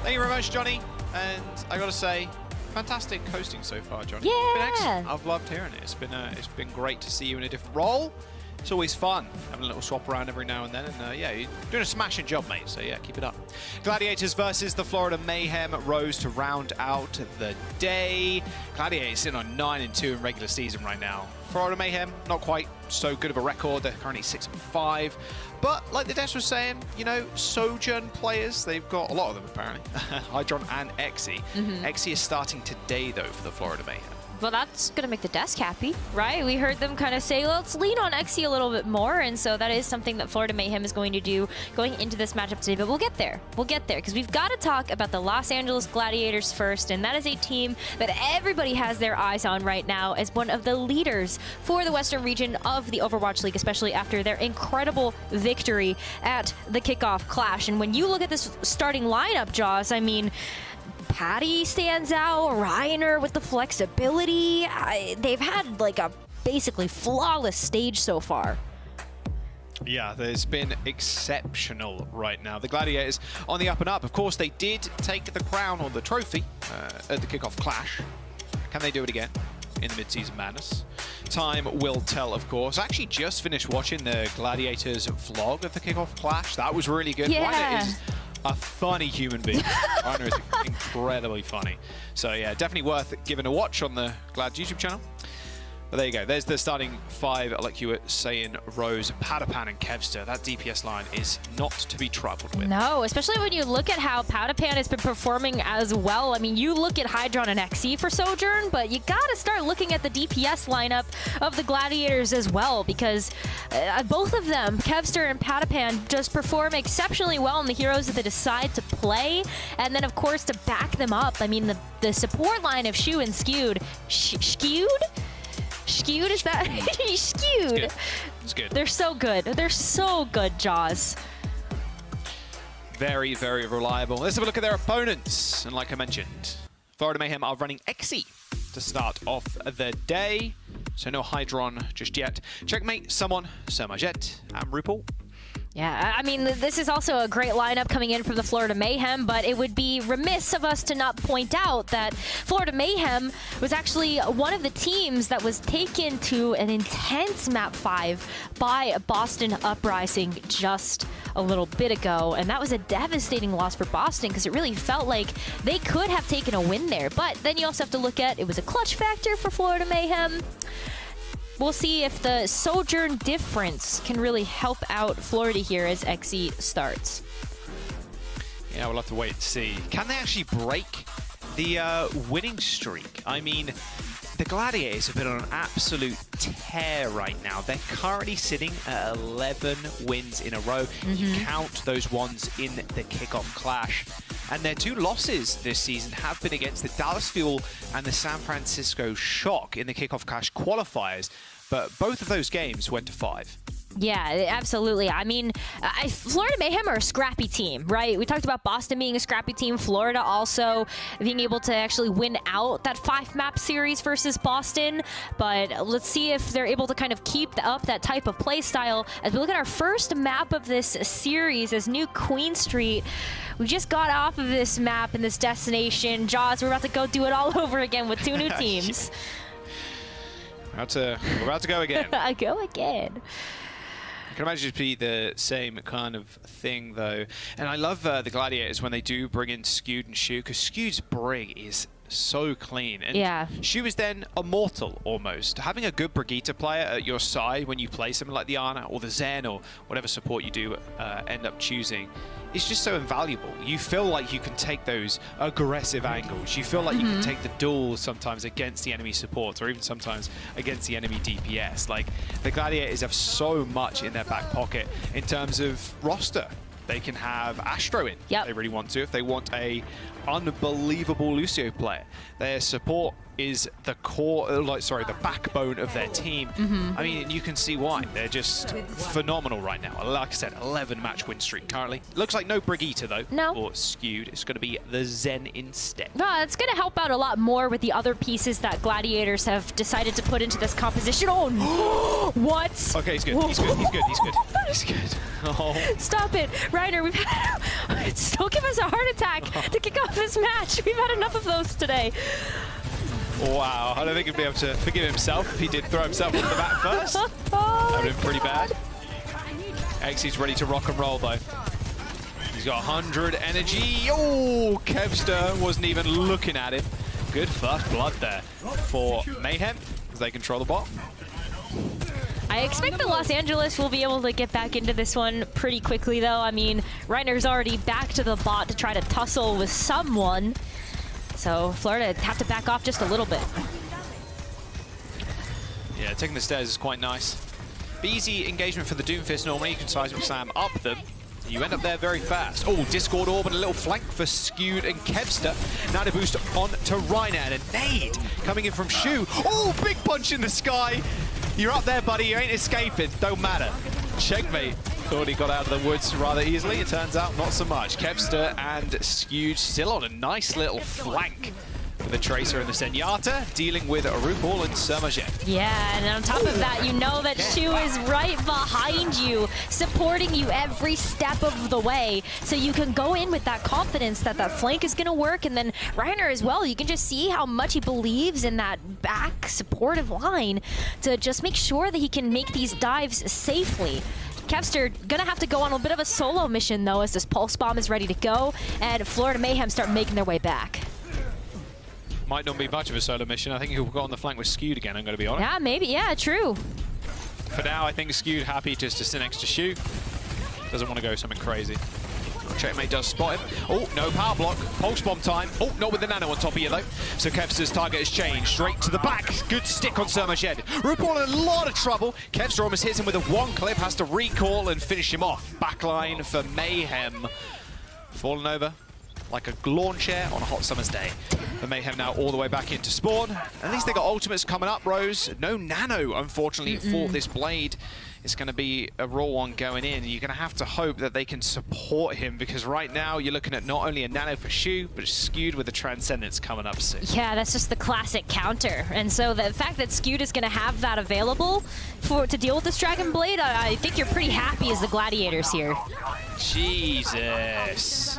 Thank you very much, Johnny. And I gotta say, fantastic hosting so far, Johnny. Yeah. It's been excellent. I've loved hearing it. It's been great to see you in a different role. It's always fun having a little swap around every now and then, and yeah, you're doing a smashing job, mate, so yeah, keep it up. Gladiators versus the Florida Mayhem rose to round out the day. Gladiators sitting on 9-2 in regular season right now. Florida Mayhem, not quite so good of a record. They're currently 6-5. But like the Des was saying, you know, Sojourn players, they've got a lot of them apparently. Hydron and Exi. Exi is starting today though for the Florida Mayhem. Well, that's going to make the desk happy, right? We heard them kind of say, let's lean on Exi a little bit more, and so that is something that Florida Mayhem is going to do going into this matchup today, but we'll get there. We'll get there, because we've got to talk about the Los Angeles Gladiators first, and that is a team that everybody has their eyes on right now as one of the leaders for the Western region of the Overwatch League, especially after their incredible victory at the kickoff clash. And when you look at this starting lineup, Jaws, I mean, Patty stands out, Reiner with the flexibility. They've had like a basically flawless stage so far. Yeah, there's been exceptional right now. The Gladiators on the up and up. Of course, they did take the crown or the trophy at the kickoff clash. Can they do it again in the Midseason Madness? Time will tell, of course. I actually just finished watching the Gladiators vlog of the kickoff clash. That was really good. Yeah. Reiner is a funny human being. Reiner is incredibly funny. So yeah, definitely worth giving a watch on the Glad YouTube channel. But there you go. There's the starting five, like you were saying, Rose, Padapan, and Kevster. That DPS line is not to be troubled with. No, especially when you look at how Padapan has been performing as well. I mean, you look at Hydron and Exi for Sojourn, but you got to start looking at the DPS lineup of the Gladiators as well, because both of them, Kevster and Padapan, just perform exceptionally well in the heroes that they decide to play. And then, of course, to back them up, I mean, the support line of Shu and Skewed. Skewed, is that? Skewed. It's good. They're so good. They're so good, Jaws. Very, very reliable. Let's have a look at their opponents. And like I mentioned, Florida Mayhem are running Exi to start off the day. So no Hydron just yet. Checkmate, Someone, Sermajet, and RuPaul. Yeah, I mean, this is also a great lineup coming in from the Florida Mayhem, but it would be remiss of us to not point out that Florida Mayhem was actually one of the teams that was taken to an intense map 5 by Boston Uprising just a little bit ago, and that was a devastating loss for Boston because it really felt like they could have taken a win there. But then you also have to look at, it was a clutch factor for Florida Mayhem. We'll see if the Sojourn difference can really help out Florida here as Exi starts. Yeah, we'll have to wait and see. Can they actually break the winning streak? I mean, the Gladiators have been on an absolute tear right now. They're currently sitting at 11 wins in a row. You count those ones in the kickoff clash. And their two losses this season have been against the Dallas Fuel and the San Francisco Shock in the kickoff clash qualifiers. But both of those games went to 5. Yeah, absolutely. I mean, Florida Mayhem are a scrappy team, right? We talked about Boston being a scrappy team, Florida also being able to actually win out that 5-map series versus Boston. But let's see if they're able to kind of keep up that type of play style. As we look at our first map of this series as New Queen Street, we just got off of this map in this destination. Jaws, we're about to go do it all over again with 2 new teams. We're about to go again. Go again. I can imagine it be the same kind of thing, though. And I love the Gladiators when they do bring in Skewed and Shu, because Skewed's brig is so clean. And yeah. Shu is then immortal, almost. Having a good Brigitte player at your side when you play something like the Ana or the Zen or whatever support you do end up choosing is just so invaluable. You feel like you can take those aggressive angles. You feel like you can take the duels sometimes against the enemy support or even sometimes against the enemy DPS. Like, the Gladiators have so much in their back pocket in terms of roster. They can have Astro in if they really want to, if they want a unbelievable Lucio player. Their support is the core, the backbone of their team. I mean, you can see why. They're just phenomenal right now. Like I said, 11 match win streak currently. Looks like no Brigitte though. No. Or Skewed. It's going to be the Zen instead. No, it's going to help out a lot more with the other pieces that Gladiators have decided to put into this composition. Oh, no. What? Okay, he's good. He's good. He's good. He's good. He's good. Oh. Stop it. Reiner, we've had... Don't give us a heart attack to kick off this match. We've had enough of those today. Wow, I don't think he'd be able to forgive himself if he did throw himself on the mat first. That would have been pretty bad. Xy's ready to rock and roll though. He's got 100 energy. Oh, Kevster wasn't even looking at him. Good first blood there for Mayhem as they control the bot. I expect that Los Angeles will be able to get back into this one pretty quickly though. I mean, Reiner's already back to the bot to try to tussle with someone. So Florida have to back off just a little bit. Yeah, taking the stairs is quite nice. But easy engagement for the Doomfist normally. You can size with Sam up them. You end up there very fast. Oh, Discord Orb and a little flank for Skewed and Kevster. Now to boost on to Reiner and a nade coming in from Shu. Oh, big punch in the sky. You're up there, buddy. You ain't escaping. Don't matter. Checkmate. Thought he got out of the woods rather easily. It turns out not so much. Kevster and Skewed still on a nice little flank with the Tracer and the Zenyatta, dealing with RuPaul and Sermajet. Yeah, and on top of that, you know that Shu is right behind you, supporting you every step of the way. So you can go in with that confidence that that flank is going to work. And then Reiner as well, you can just see how much he believes in that back supportive line to just make sure that he can make these dives safely. Kevster gonna have to go on a bit of a solo mission though, as this pulse bomb is ready to go, and Florida Mayhem start making their way back. Might not be much of a solo mission. I think he'll go on the flank with Skewed again, I'm going to be honest. Yeah, maybe. Yeah, true. For now, I think Skewed happy just to sit next to Shu. Doesn't want to go something crazy. Checkmate does spot him. Oh, no power block. Pulse bomb time. Oh, not with the nano on top of you, though. So Kevster's target has changed. Straight to the back. Good stick on Sermajet. RuPaul in a lot of trouble. Kevster almost hits him with a one clip. Has to recall and finish him off. Backline for Mayhem. Fallen over like a lawn chair on a hot summer's day. The Mayhem now all the way back into spawn. At least they got ultimates coming up, Rose. No nano, unfortunately, for this Blade. It's going to be a raw one going in. You're going to have to hope that they can support him, because right now you're looking at not only a nano for Shu, but Skewed with the Transcendence coming up soon. Yeah, that's just the classic counter. And so the fact that Skewed is going to have that available to deal with this Dragon Blade, I think you're pretty happy as the Gladiators here. Jesus.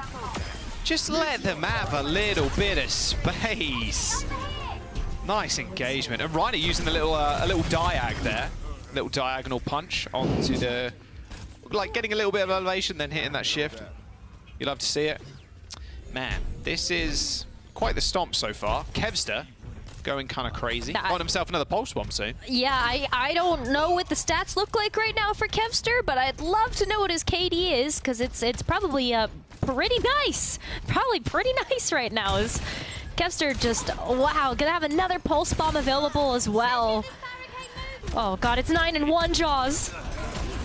Just let them have a little bit of space. Nice engagement. And Reiner using the little a little diag there. Little diagonal punch onto the... Like getting a little bit of elevation, then hitting that shift. You love to see it. Man, this is quite the stomp so far. Kevster going kind of crazy. Got himself another pulse bomb soon. Yeah, I don't know what the stats look like right now for Kevster, but I'd love to know what his KD is, because it's probably pretty nice. Probably pretty nice right now. Is Kevster just, wow, gonna have another pulse bomb available as well. Oh god, it's 9-1, Jaws.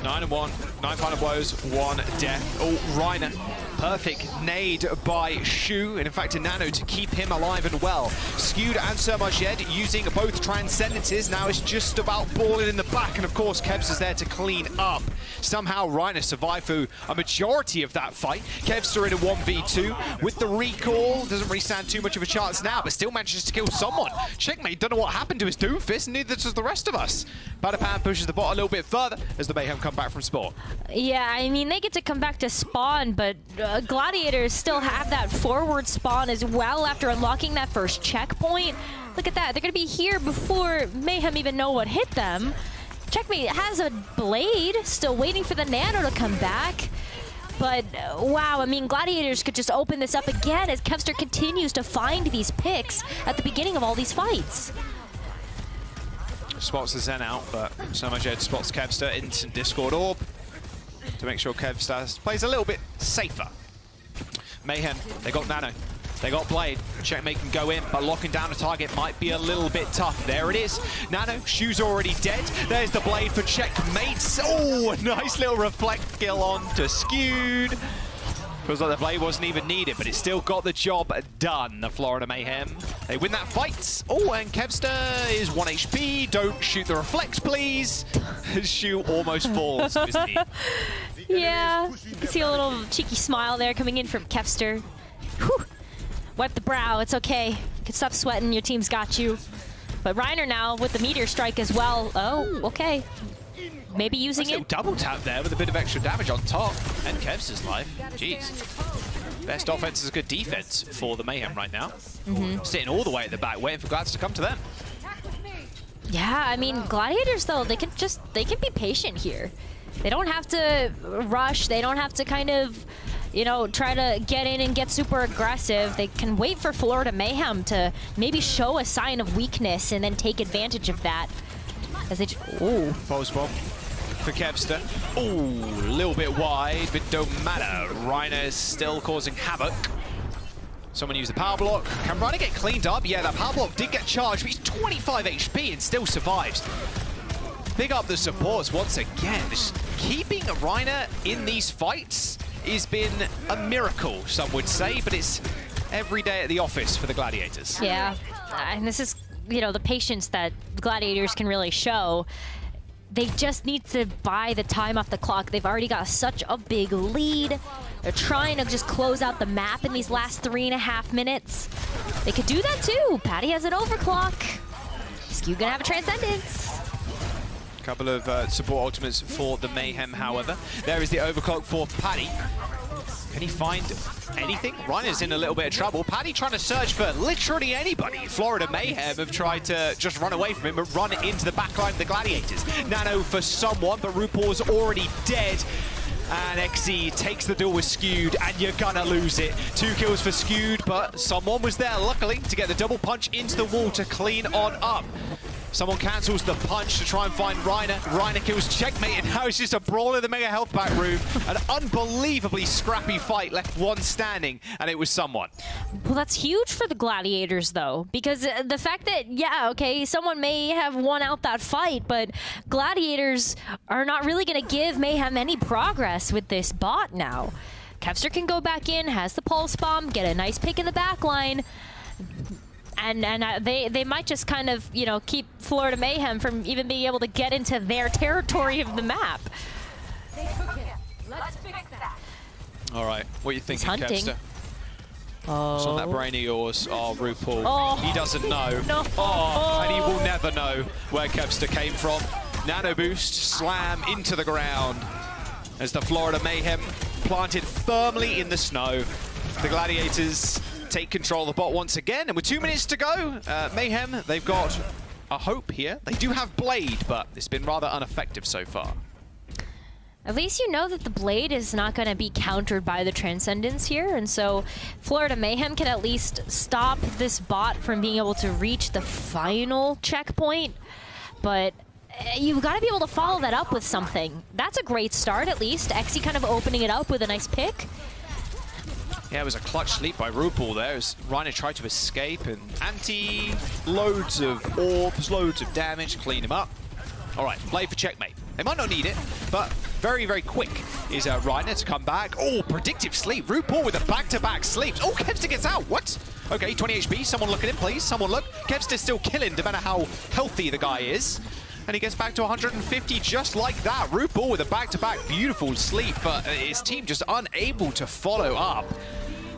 9-1, 9 final blows, 1 death. Oh, Reiner. Perfect nade by Shu, and in fact a nano to keep him alive and well. Skewed and Sermajet using both Transcendences. Now it's just about balling in the back, and of course Kevs is there to clean up. Somehow Reiner survived through a majority of that fight. Kevster in a 1v2 with the recall. Doesn't really stand too much of a chance now, but still manages to kill someone. Checkmate, don't know what happened to his Doomfist, neither does the rest of us. Badapan pushes the bot a little bit further as the Mayhem come back from spawn. Yeah, I mean, they get to come back to spawn, but Gladiators still have that forward spawn as well after unlocking that first checkpoint. Look at that. They're going to be here before Mayhem even know what hit them. Checkmate has a Blade, still waiting for the nano to come back. But, wow, I mean, Gladiators could just open this up again as Kevster continues to find these picks at the beginning of all these fights. Spots the Zen out, but Sermajet spots Kevster. Instant Discord Orb to make sure Kevster plays a little bit safer. Mayhem, they got nano, they got Blade. Checkmate can go in, but locking down a target might be a little bit tough. There it is. Nano, Shu's already dead. There's the Blade for Checkmate. Oh, a nice little reflect kill on to Skewed. Feels like the blade wasn't even needed, but it still got the job done, the Florida Mayhem. They win that fight. Oh, and Kevster is 1 HP. Don't shoot the reflex, please. Shoot almost falls to his knee. Yeah, you can see a little cheeky smile there coming in from Kevster. Whew. Wipe the brow, it's okay. You can stop sweating, your team's got you. But Reiner now with the meteor strike as well. Oh, okay. Maybe using it. Double tap there with a bit of extra damage on top. And Kevster's life. Jeez. Best offense is a good defense for the Mayhem right now. Sitting all the way at the back, waiting for Glads to come to them. Yeah, I mean, Gladiators though, they can be patient here. They don't have to rush. They don't have to kind of, you know, try to get in and get super aggressive. They can wait for Florida Mayhem to maybe show a sign of weakness and then take advantage of that. As they ooh. Pulse bomb for Kevster. Ooh, a little bit wide, but don't matter. Reiner is still causing havoc. Someone used the power block. Can Reiner get cleaned up? Yeah, that power block did get charged, but he's 25 HP and still survives. Big up the supports once again. Just keeping Reiner in these fights has been a miracle, some would say, but it's every day at the office for the Gladiators. Yeah, and this is, you know, the patience that Gladiators can really show. They just need to buy the time off the clock. They've already got such a big lead. They're trying to just close out the map in these last 3.5 minutes. They could do that too. Patty has an overclock. Skew gonna have a transcendence. Couple of support ultimates for the Mayhem, however. There is the overclock for Paddy. Can he find anything? Reiner's in a little bit of trouble. Paddy trying to search for literally anybody. Florida Mayhem have tried to just run away from him, but run into the backline of the Gladiators. Nano for someone, but RuPaul's already dead. And XZ takes the duel with Skewed, and you're gonna lose it. 2 kills for Skewed, but someone was there, luckily, to get the double punch into the wall to clean on up. Someone cancels the punch to try and find Reiner. Reiner kills Checkmate, and now it's just a brawl in the Mega Health Pack room. An unbelievably scrappy fight, left one standing, and it was someone. Well, that's huge for the Gladiators, though, because the fact that, yeah, okay, someone may have won out that fight, but Gladiators are not really going to give Mayhem any progress with this bot now. Kevster can go back in, has the pulse bomb, get a nice pick in the back line. And they might just kind of, you know, keep Florida Mayhem from even being able to get into their territory of the map. Let's fix that. All right, what are you thinking, Kevster? Oh. It's on that brain of yours. Oh, RuPaul. Oh. He doesn't know. No. Oh, and he will never know where Kevster came from. Nano boost, slam into the ground as the Florida Mayhem planted firmly in the snow. The Gladiators take control of the bot once again, and with 2 minutes to go, Mayhem, they've got a hope here. They do have Blade, but it's been rather ineffective so far. At least you know that the Blade is not going to be countered by the Transcendence here, and so Florida Mayhem can at least stop this bot from being able to reach the final checkpoint, but you've got to be able to follow that up with something. That's a great start, at least. Exy kind of opening it up with a nice pick. Yeah, it was a clutch sleep by RuPaul there as Reiner tried to escape, and Anti, loads of orbs, loads of damage, clean him up. All right, play for Checkmate. They might not need it, but very, very quick is Reiner to come back. Oh, predictive sleep. RuPaul with a back-to-back sleeps. Oh, Kevster gets out. What? Okay, 20 HP. Someone look at him, please. Someone look. Kevster's still killing, no matter how healthy the guy is. And he gets back to 150 just like that. RuPaul with a back-to-back beautiful sleep, but his team just unable to follow up.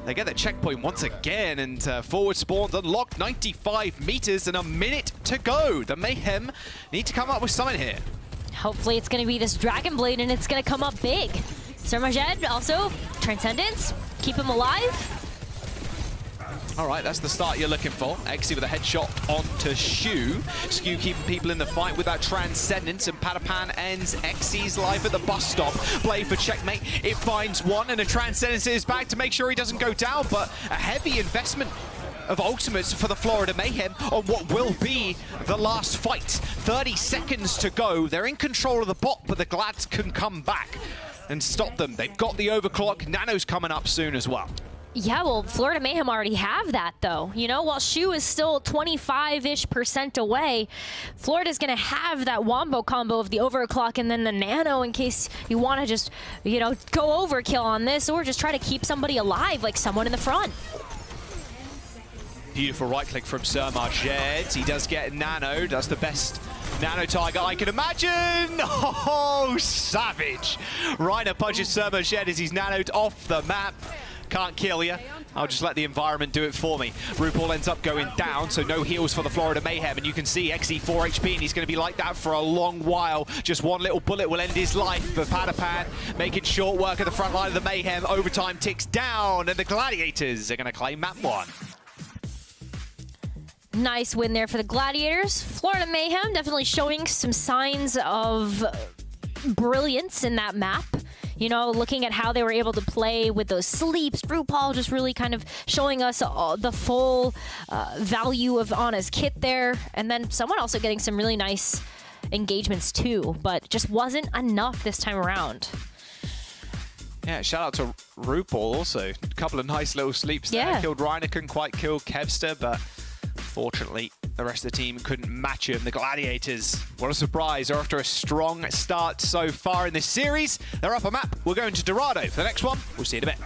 They get the checkpoint once again, and forward spawns unlocked, 95 meters and a minute to go. The Mayhem need to come up with something here. Hopefully it's going to be this Dragon Blade, and it's going to come up big. Sermaged also, Transcendence, keep him alive. All right, that's the start you're looking for. Exy with a headshot onto Shu. Skew keeping people in the fight with that Transcendence, and Patapan ends Exy's life at the bus stop. Play for Checkmate. It finds one, and a Transcendence is back to make sure he doesn't go down, but a heavy investment of ultimates for the Florida Mayhem on what will be the last fight. 30 seconds to go. They're in control of the bot, but the Glads can come back and stop them. They've got the overclock. Nano's coming up soon as well. Yeah, well, Florida Mayhem already have that, though. You know, while Shu is still 25-ish% away, Florida's going to have that wombo combo of the overclock and then the nano in case you want to just, you know, go overkill on this or just try to keep somebody alive, like someone in the front. Beautiful right click from Sermajed. He does get nano, does the best nano target I can imagine. Oh, savage. Reiner punches Sermajed as he's nanoed off the map. Can't kill you. I'll just let the environment do it for me. RuPaul ends up going down, so no heals for the Florida Mayhem, and you can see Xe 4 HP, and he's going to be like that for a long while. Just one little bullet will end his life, but Padapan making short work of the front line of the Mayhem. Overtime ticks down, and the Gladiators are going to claim map 1. Nice win there for the Gladiators. Florida Mayhem definitely showing some signs of brilliance in that map. You know, looking at how they were able to play with those sleeps. RuPaul just really kind of showing us the full value of Ana's kit there. And then someone also getting some really nice engagements too, but just wasn't enough this time around. Yeah, shout out to RuPaul also. A couple of nice little sleeps there. Yeah. Killed Reiner, couldn't quite kill Kevster, but fortunately, the rest of the team couldn't match him. The Gladiators, what a surprise, are after a strong start so far in this series. They're up a map. We're going to Dorado for the next one. We'll see you in a bit.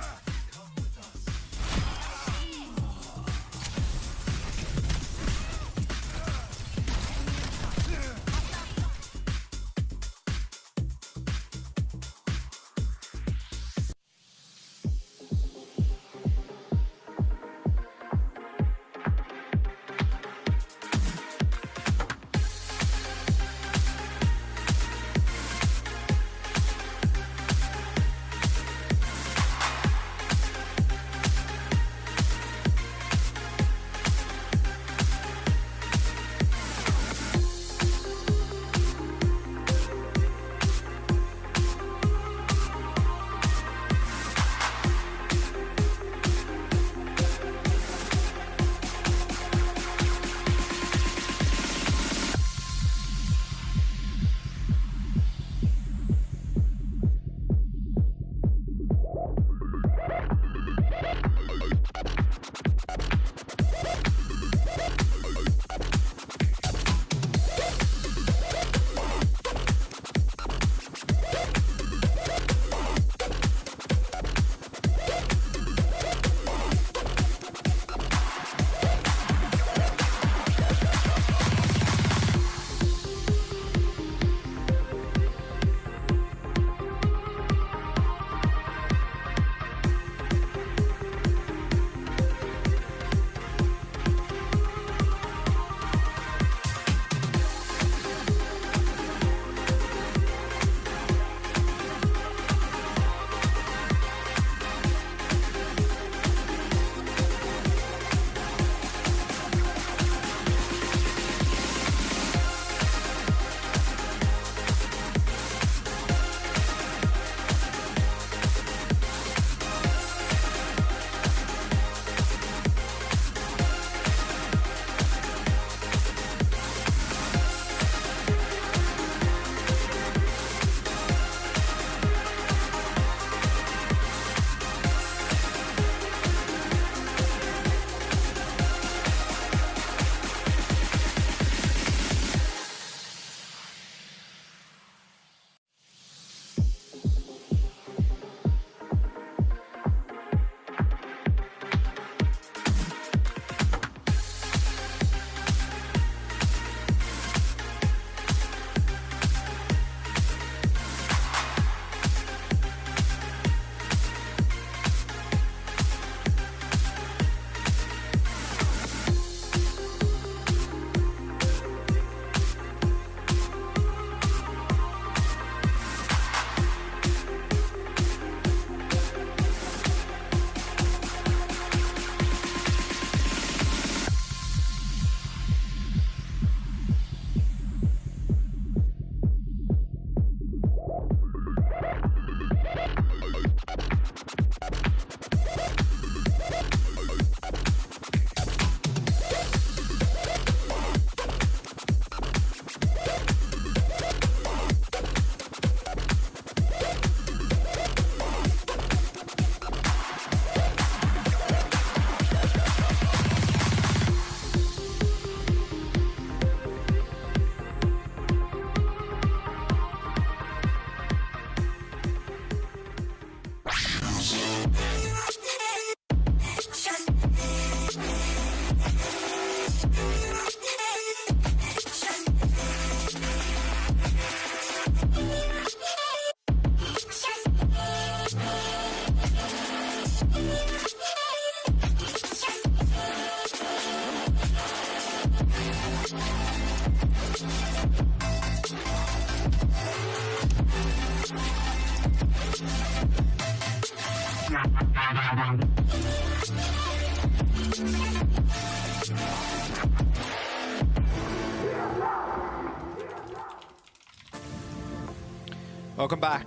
Welcome back.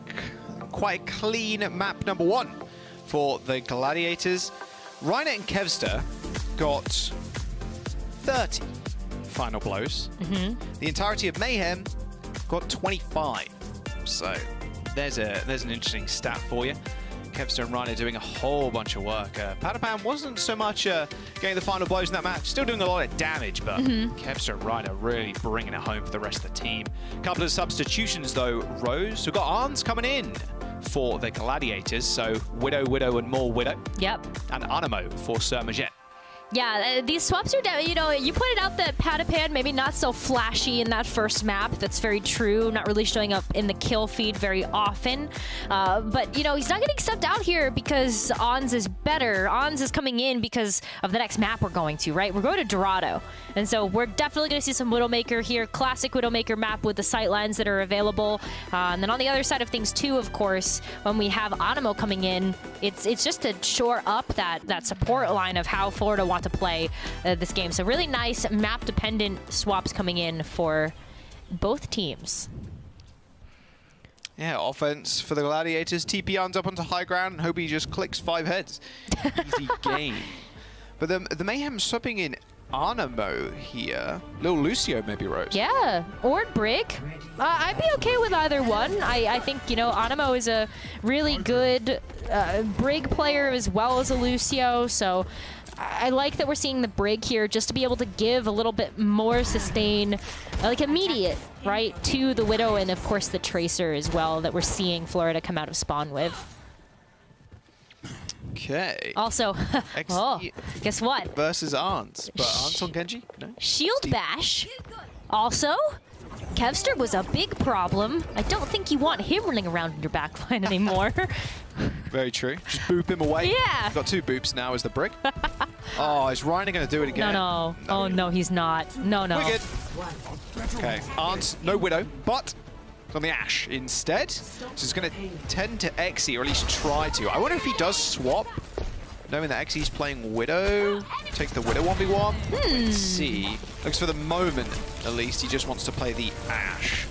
Quite a clean map number 1 for the Gladiators. Reiner and Kevster got 30 final blows. The entirety of Mayhem got 25. So there's an interesting stat for you. Kevster and Reiner doing a whole bunch of work. Padapan wasn't so much getting the final blows in that match, still doing a lot of damage, but Kevster and Reiner really bringing it home for the rest of the team. A couple of substitutions though, Rose. We've got Arns coming in for the Gladiators, so Widow, and more Widow. Yep. And Animo for Sir Majet. Yeah, these swaps are, you know, you pointed out that Padapan maybe not so flashy in that first map. That's very true. Not really showing up in the kill feed very often. But, you know, he's not getting subbed out here because Ons is better. Ons is coming in because of the next map we're going to, right? We're going to Dorado. And so we're definitely going to see some Widowmaker here. Classic Widowmaker map with the sightlines that are available. And then on the other side of things, too, of course, when we have Animo coming in, it's just to shore up that support line of how Florida wants to play this game. So really nice map-dependent swaps coming in for both teams. Yeah, offense for the Gladiators. TP Arns up onto high ground and hope he just clicks 5 heads. Easy game. But the Mayhem swapping in Animo here. Little Lucio maybe, Rose. Yeah, or Brig. I'd be okay with either one. I think, you know, Animo is a really good Brig player as well as a Lucio, so I like that we're seeing the Brig here just to be able to give a little bit more sustain, like immediate, right, to the Widow and, of course, the Tracer as well that we're seeing Florida come out of spawn with. Okay. Also, oh, guess what? Versus Arns. But Arns on Genji? No? Shield Bash. Also, Kevster was a big problem. I don't think you want him running around in your backline anymore. Very true. Just boop him away. Yeah. Got 2 boops now as the Brig. Oh, is Reiner going to do it again? No. Oh, no, he's not. No. We're good. Okay. Arns, no Widow, but on the Ashe instead. So he's going to tend to Exy, or at least try to. I wonder if he does swap, knowing that Exy's playing Widow. Take the Widow 1v1. Let's see. Looks for the moment, at least, he just wants to play the Ashe.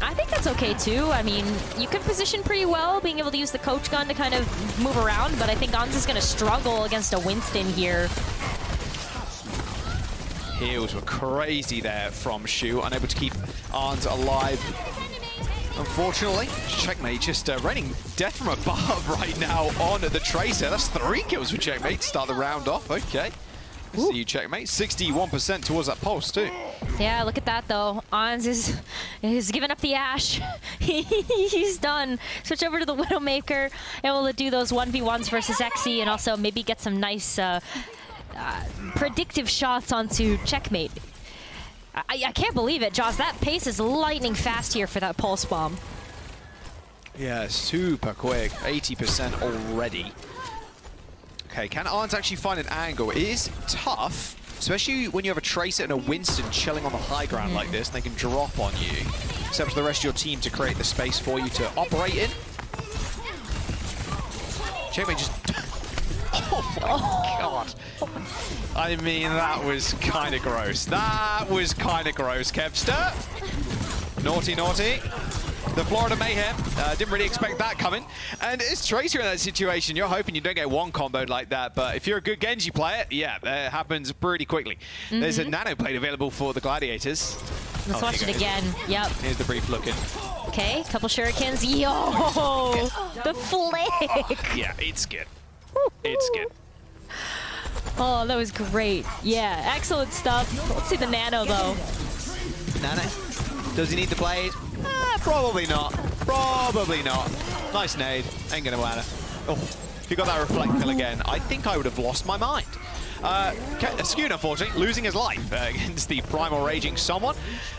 I think that's okay, too. I mean, you can position pretty well, being able to use the coach gun to kind of move around, but I think Ons is going to struggle against a Winston here. Heals were crazy there from Shu, unable to keep Arns alive. Unfortunately, Checkmate just raining death from above right now on the Tracer. That's 3 kills for Checkmate to start the round off. Okay. See you, Checkmate. 61% towards that pulse, too. Yeah, look at that, though. Ons is giving up the Ashe. He's done. Switch over to the Widowmaker. Able to do those 1v1s versus Exy and also maybe get some nice predictive shots onto Checkmate. I can't believe it, Joss. That pace is lightning fast here for that pulse bomb. Yeah, super quick. 80% already. Okay, can Arns actually find an angle? It is tough, especially when you have a Tracer and a Winston chilling on the high ground like this, and they can drop on you. It's up to the rest of your team to create the space for you to operate in. Checkmate just... Oh my god. I mean, that was kind of gross. That was kind of gross, Kevster. Naughty, naughty. The Florida Mayhem, didn't really expect that coming. And it's Tracer in that situation. You're hoping you don't get one comboed like that, but if you're a good Genji player, yeah, it happens pretty quickly. There's a nano plate available for the Gladiators. Let's watch it again. Yep. Here's the brief look in. Okay, couple shurikens. Yo! The flick! Yeah, it's good. It's good. Oh, that was great. Yeah, excellent stuff. Let's see the nano, though. Nano? Does he need the blade? Probably not. Probably not. Nice nade. Ain't gonna matter. Oh, if you got that reflect kill again, I think I would have lost my mind. Skewed, unfortunately, losing his life against the Primal Raging someone,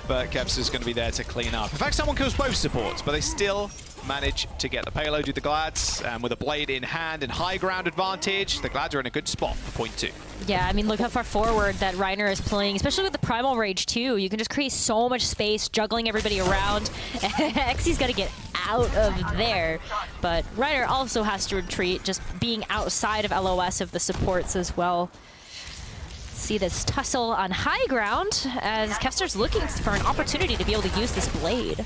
but Keps is going to be there to clean up. In fact, someone kills both supports, but they still manage to get the payload to the Glads, and with a blade in hand and high ground advantage, the Glads are in a good spot for point 2. Yeah, I mean, look how far forward that Reiner is playing, especially with the Primal Rage, too. You can just create so much space, juggling everybody around. Exy's got to get out of there, but Reiner also has to retreat, just being outside of LOS of the supports as well. See this tussle on high ground as Kevster's looking for an opportunity to be able to use this blade.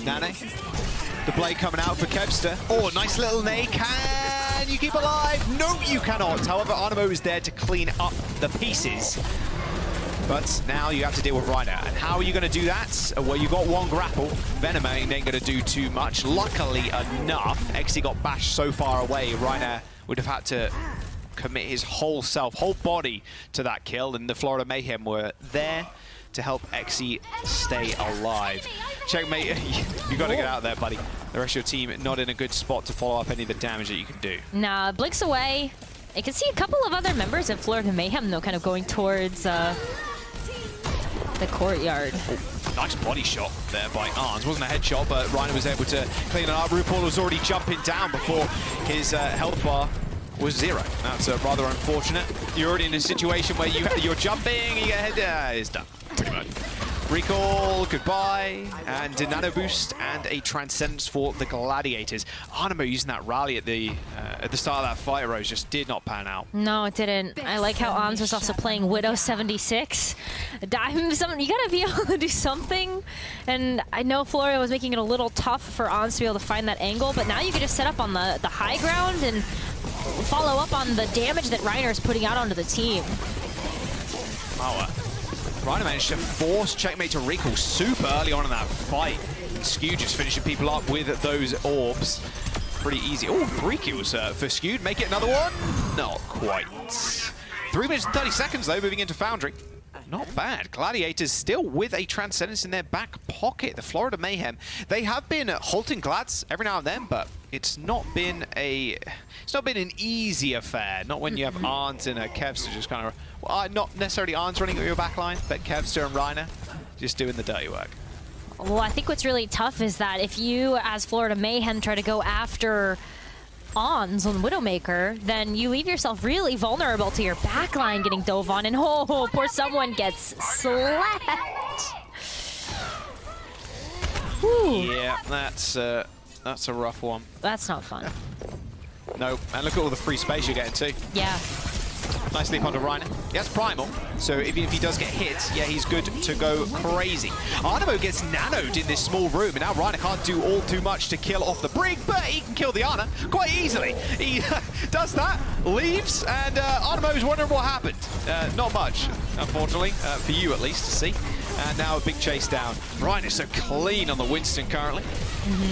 Nane. The blade coming out for Kevster. Oh, nice little nade. Can you keep alive? No, you cannot. However, Animo is there to clean up the pieces. But now you have to deal with Reiner. And how are you going to do that? Well, you got one grapple. Venom ain't going to do too much. Luckily enough, Exi got bashed so far away. Reiner would have had to commit his whole self, whole body to that kill. And the Florida Mayhem were there to help Exi stay alive. Checkmate, you got to get out there, buddy. The rest of your team not in a good spot to follow up any of the damage that you can do. Nah, blinks away. I can see a couple of other members of Florida Mayhem, though, kind of going towards the courtyard. Oh, nice body shot there by Arns. Wasn't a headshot, but Reiner was able to clean it up. RuPaul was already jumping down before his health bar was 0. That's rather unfortunate. You're already in a situation where you're jumping, you get head, it's done, pretty much. Recall, goodbye, and a nano boost and a transcendence for the Gladiators. Animo using that rally at the start of that fight, Rose, just did not pan out. No, it didn't. I like how Arns was also playing Widow 76. You gotta be able to do something. And I know Florida was making it a little tough for Arns to be able to find that angle, but now you can just set up on the high ground and follow up on the damage that Reiner's putting out onto the team. Reiner managed to force Checkmate to recall super early on in that fight. Skew just finishing people up with those orbs. Pretty easy. Oh, 3 kills for Skew. Make it another one? Not quite. 3 minutes and 30 seconds, though, moving into Foundry. Not bad. Gladiators still with a Transcendence in their back pocket. The Florida Mayhem, they have been halting Glads every now and then, but it's not been an easy affair. Not when you have Arns and Kevster just kind of, well, not necessarily Arns running at your back line, but Kevster and Reiner just doing the dirty work. Well, I think what's really tough is that if you, as Florida Mayhem, try to go after Ons on Widowmaker, then you leave yourself really vulnerable to your backline getting dove on, and oh, poor someone gets slapped. Whew. Yeah, that's a rough one. That's not fun. No, and look at all the free space you're getting too. Yeah. Nice leap onto Reiner. He has Primal, so even if he does get hit, yeah, he's good to go crazy. Animo gets nanoed in this small room, and now Reiner can't do all too much to kill off the Brig, but he can kill the Ana quite easily. He does that, leaves, and Animo's wondering what happened. Not much, unfortunately, for you at least to see. And now a big chase down. Reiner's so clean on the Winston currently.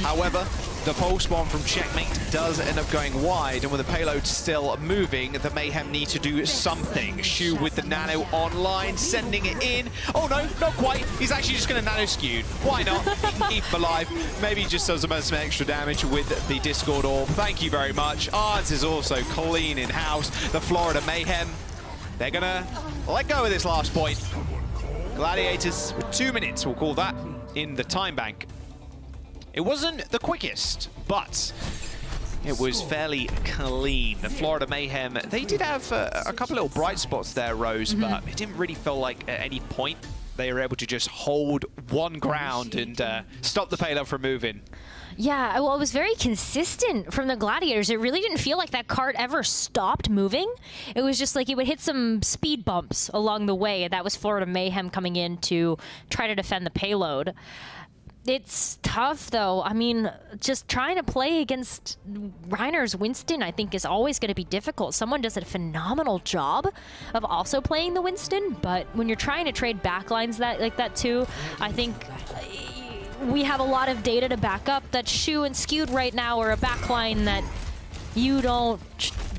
However, the pulse bomb from Checkmate does end up going wide, and with the payload still moving, the Mayhem need to do something. Shu with the nano online, sending it in. Oh no, not quite. He's actually just going to nano Skew. Why not? He can keep him alive. Maybe he just does some extra damage with the Discord orb. Thank you very much. Ards is also clean in-house. The Florida Mayhem, they're going to let go of this last point. Gladiators with 2 minutes, we'll call that, in the time bank. It wasn't the quickest, but it was fairly clean. The Florida Mayhem, they did have a couple little bright spots there, Rose, but it didn't really feel like at any point they were able to just hold one ground and stop the payload from moving. Yeah, well, it was very consistent from the Gladiators. It really didn't feel like that cart ever stopped moving. It was just like it would hit some speed bumps along the way, and that was Florida Mayhem coming in to try to defend the payload. It's tough, though. I mean, just trying to play against Reiner's Winston, I think, is always going to be difficult. Someone does a phenomenal job of also playing the Winston, but when you're trying to trade backlines like that, too, I think we have a lot of data to back up that Shu and Skewed right now are a backline that you don't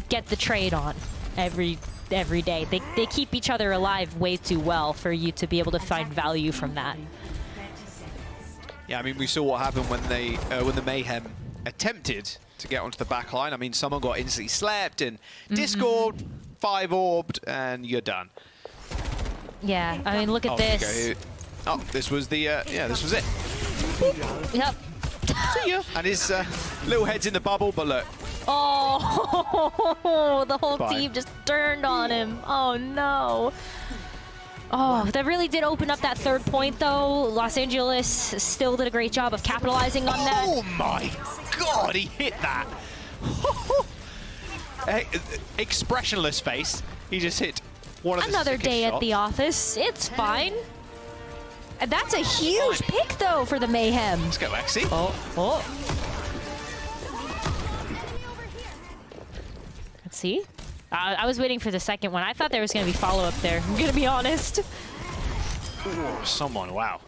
get the trade on every day. They keep each other alive way too well for you to be able to find value from that. Yeah, I mean, we saw what happened when the Mayhem attempted to get onto the back line. I mean, someone got instantly slapped and Discord 5-orbed, and you're done. Yeah, I mean, look at this. Okay. Oh, this was the, yeah, this was it. Yep. See ya. And his little head's in the bubble, but look. Oh, the whole team just turned on him. Oh, no. Oh, that really did open up that third point, though. Los Angeles still did a great job of capitalizing on that. Oh, my God, he hit that. Expressionless face. He just hit one of the Another day shots. at the office. It's fine. That's a huge pick, though, for the Mayhem. Let's go, Exi. Oh. Let's see. I was waiting for the second one. I thought there was going to be follow-up there. I'm going to be honest. Ooh, someone, wow.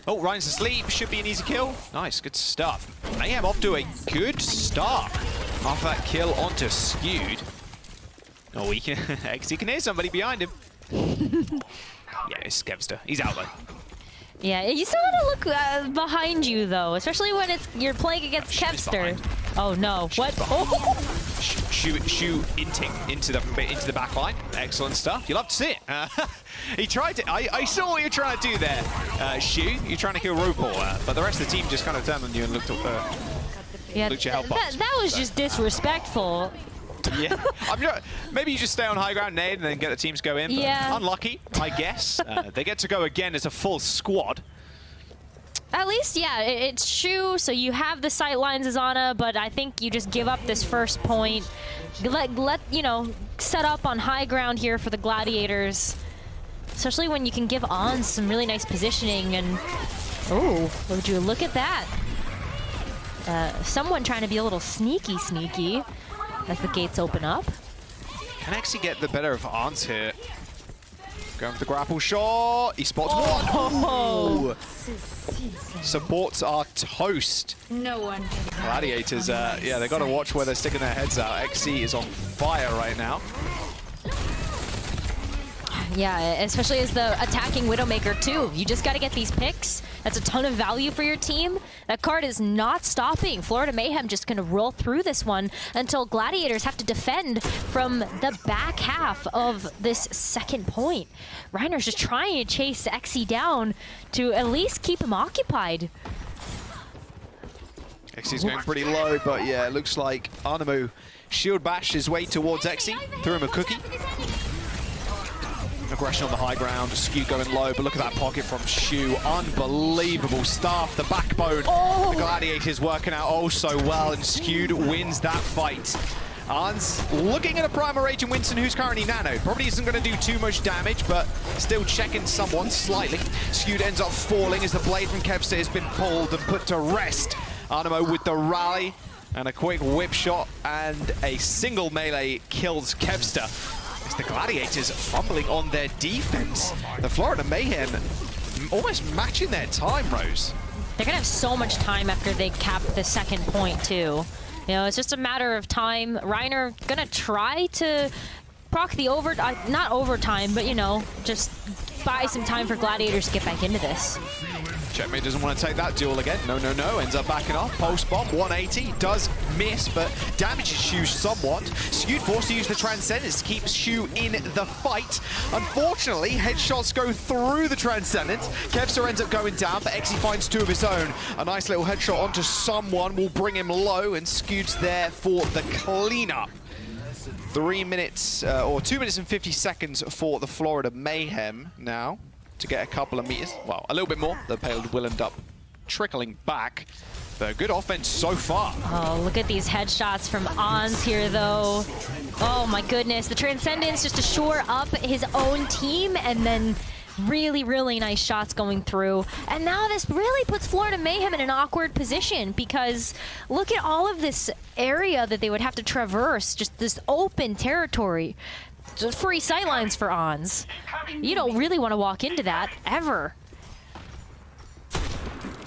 Oh, Ryan's asleep. Should be an easy kill. Nice, good stuff. Mayhem off to a good start. After that kill onto Skewed. Oh, Exi can hear somebody behind him. Yeah, it's Kevster. He's out, though. Yeah, you still want to look behind you, though, especially when you're playing against Kevster. Oh, no. What? Oh. Shoot into the back line. Excellent stuff. You love to see it. He tried to. I saw what you're trying to do there, Shu. You're trying to kill RuPaul, but the rest of the team just kind of turned on you and looked up. Yeah, looked your help box. That was just disrespectful. Yeah, maybe you just stay on high ground, nade, and then get the teams go in. But yeah. Unlucky, I guess. They get to go again as a full squad. At least, yeah, it's Shu, so you have the sight lines as Ana, but I think you just give up this first point. Let you know, set up on high ground here for the Gladiators. Especially when you can give On some really nice positioning and... Oh, would you look at that? Someone trying to be a little sneaky as the gates open up. Can actually get the better of Arns here. Going for the grapple shot. He spots one. Supports are toast. No one. Gladiators, yeah, they got to watch where they're sticking their heads out. XC is on fire right now. Yeah, especially as the attacking Widowmaker too. You just got to get these picks. That's a ton of value for your team. That card is not stopping. Florida Mayhem just going to roll through this one until Gladiators have to defend from the back half of this second point. Reiner's just trying to chase XE down to at least keep him occupied. XE's going pretty low, but yeah, it looks like Arnamu shield bashed his way towards XE. Threw him a cookie. Aggression on the high ground, Skew going low, but look at that pocket from Shu. Unbelievable stuff. The backbone, the Gladiators working out oh so well, and Skewed wins that fight. Arns looking at a Primal Rage and Winston, who's currently nano. Probably isn't going to do too much damage, but still checking someone slightly. Skewed ends up falling as the blade from Kevster has been pulled and put to rest. Arnamo with the rally and a quick whip shot, and a single melee kills Kevster. The Gladiators fumbling on their defense. The Florida Mayhem almost matching their time, Rose. They're gonna have so much time after they cap the second point too. You know, it's just a matter of time. Reiner gonna try to proc the not overtime, but you know, just buy some time for Gladiators to get back into this. Checkmate doesn't want to take that duel again. No. Ends up backing off. Post bomb, 180. Does miss, but damages Shu somewhat. Skewed forced to use the Transcendence to keep Shu in the fight. Unfortunately, headshots go through the Transcendence. Kevster ends up going down, but Exi finds two of his own. A nice little headshot onto someone will bring him low, and Skewed's there for the cleanup. 3 minutes, or 2 minutes and 50 seconds for the Florida Mayhem now to get a couple of meters. Well, a little bit more. The payload will end up trickling back. But good offense so far. Oh, look at these headshots from Ons here, though. Oh, my goodness. The Transcendence just to shore up his own team, and then really, really nice shots going through. And now this really puts Florida Mayhem in an awkward position, because look at all of this area that they would have to traverse, just this open territory. Just free sightlines for Ons. You don't really want to walk into that, ever.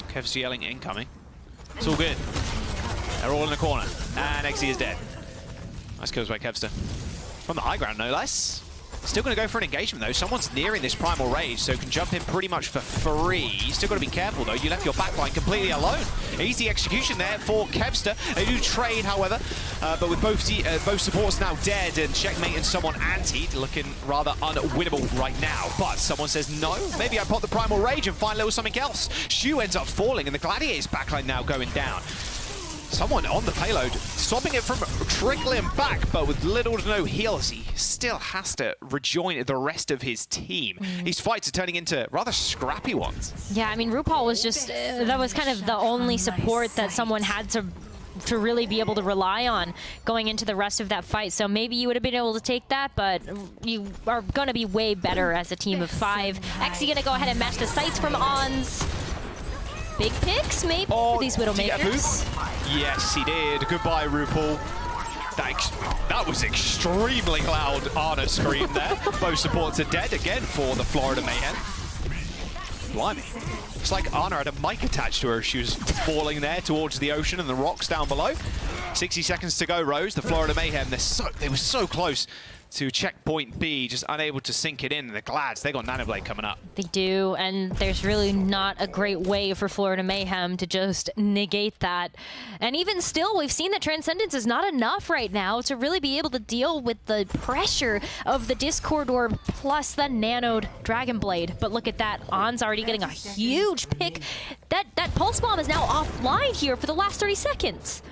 Kev's yelling incoming. It's all good. They're all in the corner. And XE is dead. Nice kills by Kevster. From the high ground, no less. Still going to go for an engagement, though. Someone's nearing this Primal Rage, so can jump in pretty much for free. You still got to be careful, though. You left your backline completely alone. Easy execution there for Kevster. They do trade, however, but with both supports now dead, and Checkmate and someone antied, looking rather unwinnable right now. But someone says, no, maybe I pop the Primal Rage and find a little something else. Shu ends up falling, and the Gladiators backline now going down. Someone on the payload, stopping it from trickling back, but with little to no heals, he still has to rejoin the rest of his team. These fights are turning into rather scrappy ones. Yeah, I mean, RuPaul was just, that was kind of the only support that someone had to to really be able to rely on going into the rest of that fight. So maybe you would have been able to take that, but you are going to be way better as a team of 5. Exe going to go ahead and match the sights from Ons. Big picks, maybe, for these Widowmakers. Yes, he did. Goodbye, RuPaul. That was extremely loud Ana scream there. Both supports are dead again for the Florida Mayhem. Blimey. It's like Ana had a mic attached to her. She was falling there towards the ocean and the rocks down below. 60 seconds to go, Rose. The Florida Mayhem, they were so close to checkpoint B, just unable to sink it in. And the Glads, they got Nanoblade coming up. They do, and there's really not a great way for Florida Mayhem to just negate that. And even still, we've seen that Transcendence is not enough right now to really be able to deal with the pressure of the Discord Orb plus the nanoed Dragon Blade. But look at that, On's already getting a huge pick. That Pulse Bomb is now offline here for the last 30 seconds.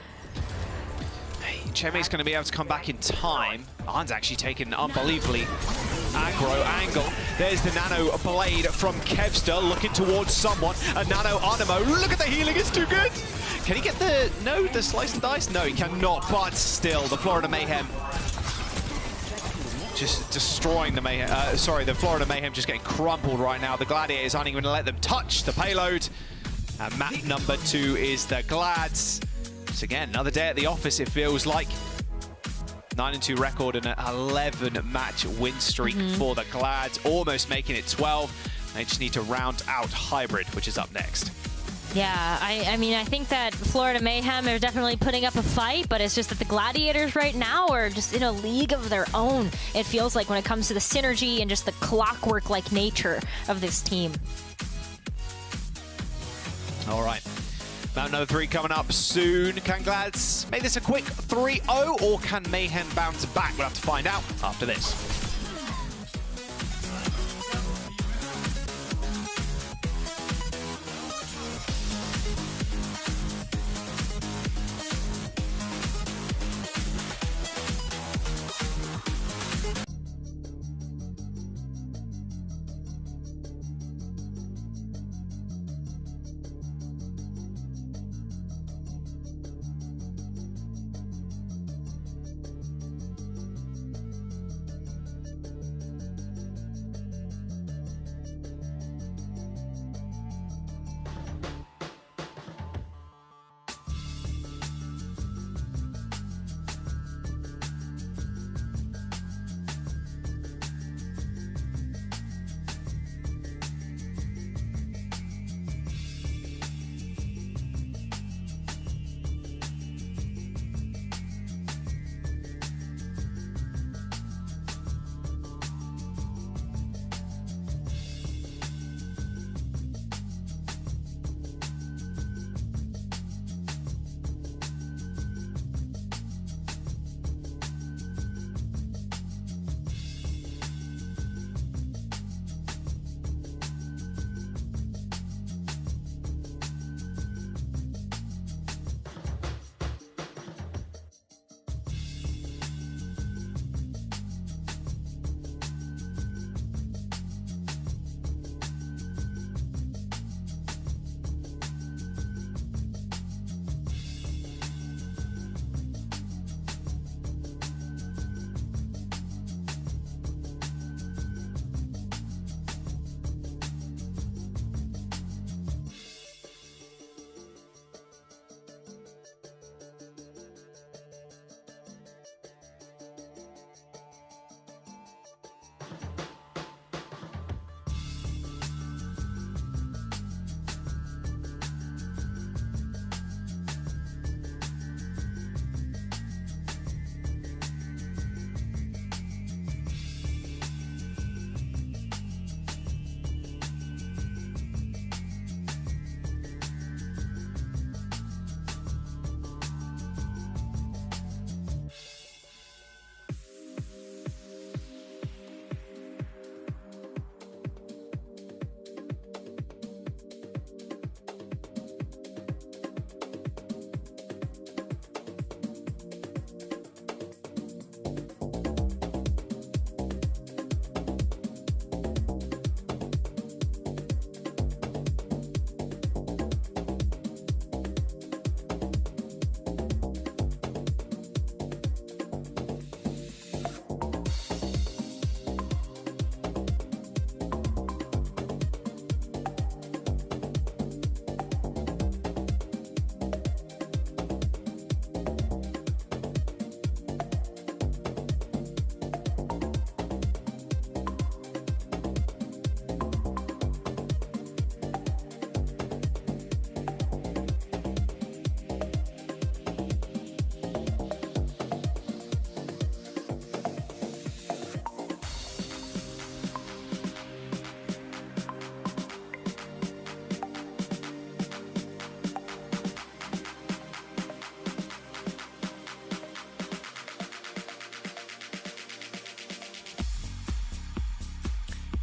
Chemi's going to be able to come back in time. Arn's actually taken an unbelievably aggro angle. There's the Nano Blade from Kevster looking towards someone. A Nano Animo. Look at the healing, it's too good. Can he get the slice and dice? No, he cannot, but still, the Florida Mayhem just destroying the Mayhem. The Florida Mayhem just getting crumpled right now. The Gladiators aren't even going to let them touch the payload. And map number 2 is the Glads. So again, another day at the office, it feels like. 9-2 record and an 11-match win streak for the Glads, almost making it 12. They just need to round out Hybrid, which is up next. Yeah, I mean, I think that Florida Mayhem are definitely putting up a fight, but it's just that the Gladiators right now are just in a league of their own, it feels like, when it comes to the synergy and just the clockwork-like nature of this team. All right. Round number 3 coming up soon. Can Glads make this a quick 3-0, or can Mayhem bounce back? We'll have to find out after this.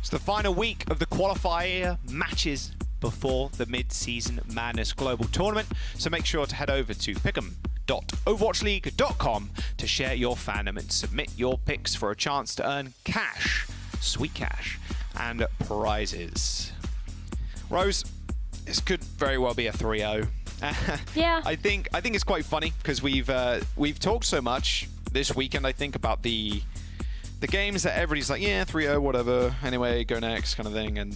It's the final week of the qualifier matches before the Mid-Season Madness Global Tournament, so make sure to head over to pick'em.overwatchleague.com to share your fandom and submit your picks for a chance to earn cash, sweet cash, and prizes. Rose, this could very well be a 3-0. Yeah. I think it's quite funny because we've talked so much this weekend, I think, about the games that everybody's like, yeah, 3-0, whatever, anyway, go next kind of thing. And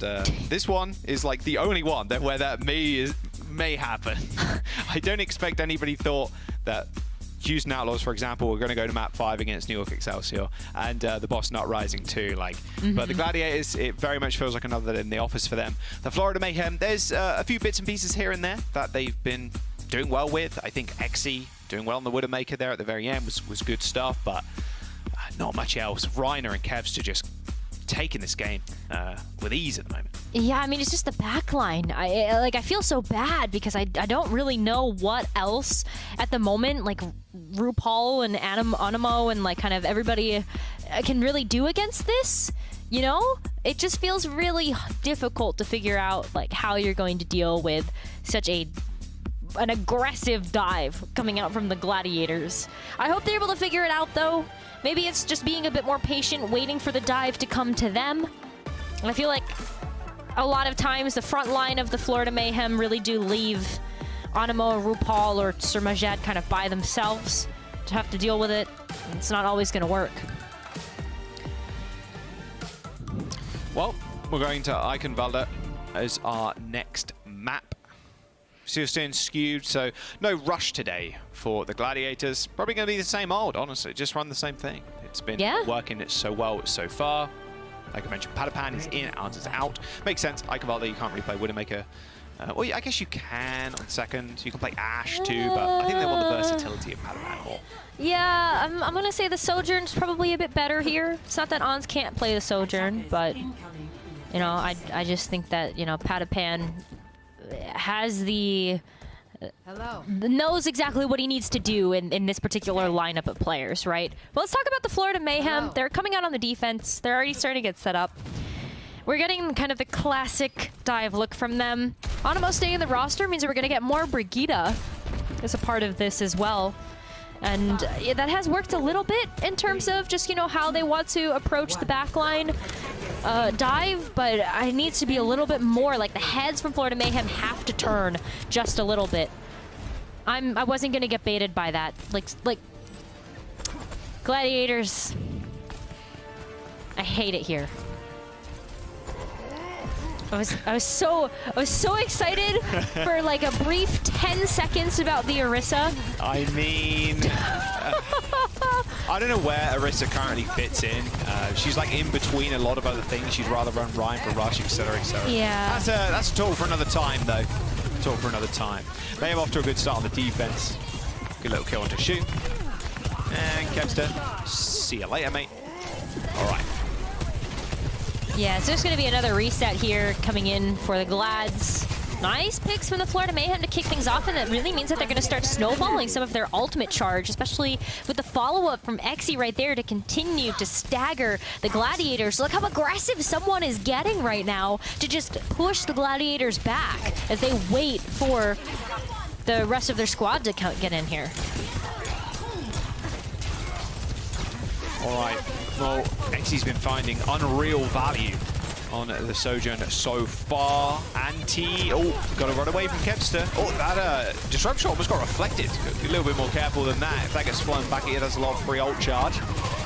this one is like the only one where that may happen. I don't expect anybody thought that Houston Outlaws, for example, were going to go to map 5 against New York Excelsior and the Boss Not Rising too. But the Gladiators, it very much feels like another in the office for them. The Florida Mayhem, there's a few bits and pieces here and there that they've been doing well with. I think Exy doing well on the Widowmaker there at the very end was good stuff, but not much else. Reiner and Kevs are just taking this game with ease at the moment. Yeah, I mean, it's just the back line. I feel so bad because I don't really know what else at the moment, like RuPaul and Animo and like kind of everybody can really do against this. You know, it just feels really difficult to figure out like how you're going to deal with such an aggressive dive coming out from the Gladiators. I hope they're able to figure it out though. Maybe it's just being a bit more patient, waiting for the dive to come to them. And I feel like a lot of times the front line of the Florida Mayhem really do leave Animo, RuPaul, or Sir Majed kind of by themselves to have to deal with it. It's not always going to work. Well, we're going to Eichenwalde as our next map. Still staying skewed, so no rush today for the Gladiators. Probably going to be the same old, honestly. Just run the same thing. It's been working so well so far. Like I mentioned, Padapan is in, Arns is out. Makes sense. Eichenwalde, you can't really play Widowmaker. Well, yeah, I guess you can on second. You can play Ashe too, but I think they want the versatility of Padapan more. Yeah, I'm going to say the Sojourn's probably a bit better here. It's not that Arns can't play the Sojourn, but, you know, I just think that, you know, Padapan has knows exactly what he needs to do in this particular lineup of players, right? Well, let's talk about the Florida Mayhem. They're coming out on the defense. They're already starting to get set up. We're getting kind of the classic dive look from them. Animo staying in the roster means that we're going to get more Brigida as a part of this as well. And that has worked a little bit in terms of just, you know, how they want to approach the backline dive, but it needs to be a little bit more. Like, the heads from Florida Mayhem have to turn just a little bit. I wasn't going to get baited by that. Like, Gladiators, I hate it here. I was so excited for like a brief 10 seconds about the Orisa. I mean, I don't know where Orisa currently fits in. She's like in between a lot of other things. She'd rather run Ryan for rush, etc., etc. Yeah. That's a talk for another time, though. Talk for another time. Mayhem off to a good start on the defense. Good little kill onto shoot. And Kevster, see you later, mate. All right. Yeah, so there's going to be another reset here coming in for the Glads. Nice picks from the Florida Mayhem to kick things off, and that really means that they're going to start snowballing some of their ultimate charge, especially with the follow-up from Exy right there to continue to stagger the Gladiators. Look how aggressive someone is getting right now to just push the Gladiators back as they wait for the rest of their squad to get in here. All right. Well, Exy's been finding unreal value on the Sojourn so far. Got to run away from Kevster. Oh, that disruption almost got reflected. Be a little bit more careful than that. If that gets flown back here, there's a lot of free ult charge.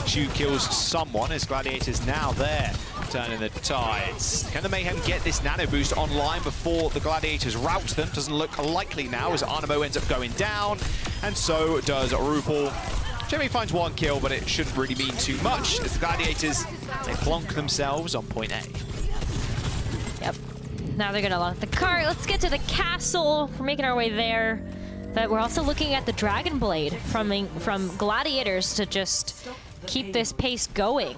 Shoot kills someone as Gladiators now there, turning the tides. Can the Mayhem get this nano boost online before the Gladiators rout them? Doesn't look likely now as Animo ends up going down, and so does RuPaul. Jeremy finds one kill, but it shouldn't really mean too much as the Gladiators, they plonk themselves on point A. Yep. Now they're gonna lock the cart. Let's get to the castle. We're making our way there. But we're also looking at the Dragon Blade from Gladiators to just keep this pace going.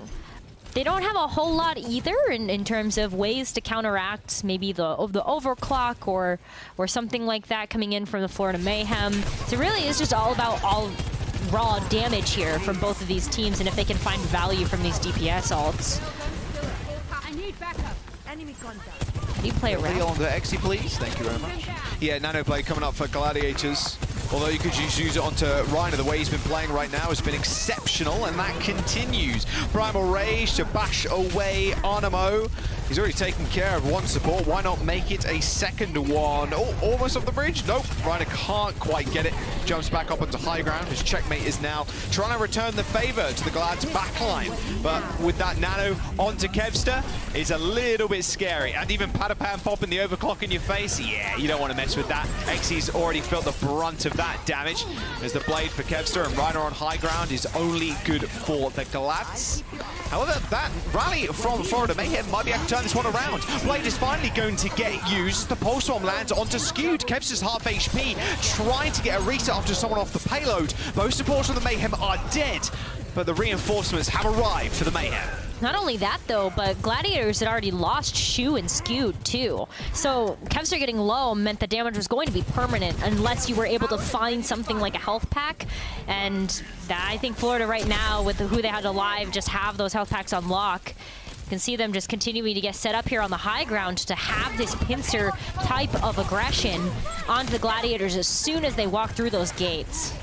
They don't have a whole lot either in terms of ways to counteract maybe the overclock or something like that coming in from the Florida Mayhem. So really it's just all about raw damage here from both of these teams, and if they can find value from these DPS ults. Need backup. Enemy contact. You play around. On to Exi, please. Thank you very much. Yeah, Nano play coming up for Gladiators. Although you could just use it onto Reiner, the way he's been playing right now has been exceptional, and that continues. Primal Rage to bash away Animo. He's already taken care of one support. Why not make it a second one? Oh, almost off the bridge. Nope, Reiner can't quite get it. Jumps back up onto high ground. His checkmate is now trying to return the favor to the Glad's backline. But with that Nano onto Kevster, it's a little bit scary. And even Patapan popping the overclock in your face. Yeah, you don't want to mess with that. Exi's already felt the brunt of that damage. There's the blade for Kevster, and Reiner on high ground is only good for the Glads. However, that rally from Florida Mayhem might be able to turn this one around. Blade is finally going to get used. The Pulse Bomb lands onto Skewed. Kevster's half HP, trying to get a reset after someone off the payload. Most supporters of the Mayhem are dead, but the reinforcements have arrived for the Mayhem. Not only that, though, but Gladiators had already lost Shu and Skewed, too. So Kevster getting low meant the damage was going to be permanent unless you were able to find something like a health pack. And I think Florida right now, with who they had alive, just have those health packs on lock. You can see them just continuing to get set up here on the high ground to have this pincer type of aggression onto the Gladiators as soon as they walk through those gates.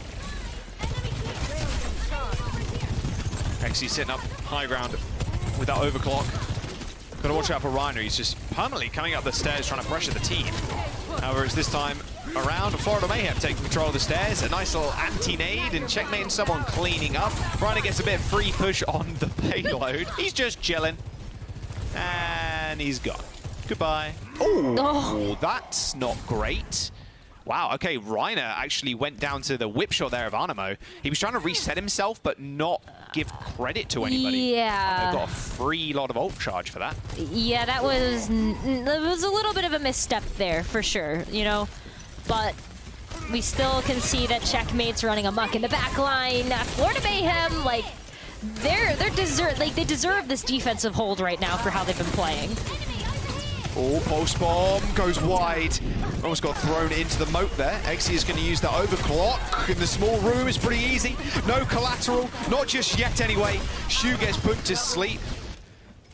Exi sitting up high ground with that overclock. Gotta watch out for Reiner. He's just permanently coming up the stairs trying to pressure the team. However, it's this time around Florida Mayhem taking control of the stairs. A nice little anti-nade and checkmating someone cleaning up. Reiner gets a bit of free push on the payload. He's just chilling. And he's gone. Goodbye. Oh, that's not great. Wow, okay, Reiner actually went down to the whip shot there of Animo. He was trying to reset himself, but not give credit to anybody. Yeah. Animo got a free lot of ult charge for that. Yeah, that was a little bit of a misstep there, for sure, you know. But we still can see that checkmate's running amok in the back line. Florida Mayhem, like, they deserve this defensive hold right now for how they've been playing. Oh, Pulse Bomb goes wide. Almost got thrown into the moat there. Exi is going to use the overclock in the small room. It's pretty easy. No collateral, not just yet anyway. Shu gets put to sleep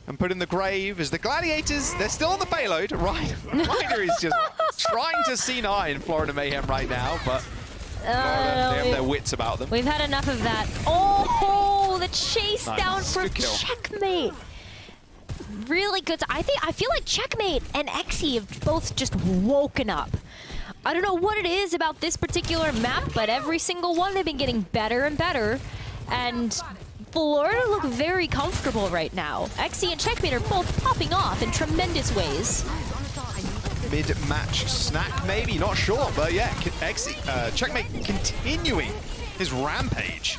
and put in the grave as the Gladiators, they're still on the payload. Reiner is just trying to C9 Florida Mayhem right now, but they have their wits about them. We've had enough of that. Oh, the chase down from checkmate. Really good. I feel like checkmate and Exi have both just woken up. I don't know what it is about this particular map, but every single one they've been getting better and better. And Florida look very comfortable right now. Exi and checkmate are both popping off in tremendous ways. Mid-match snack, maybe, not sure, but yeah, Exi, checkmate continuing his rampage.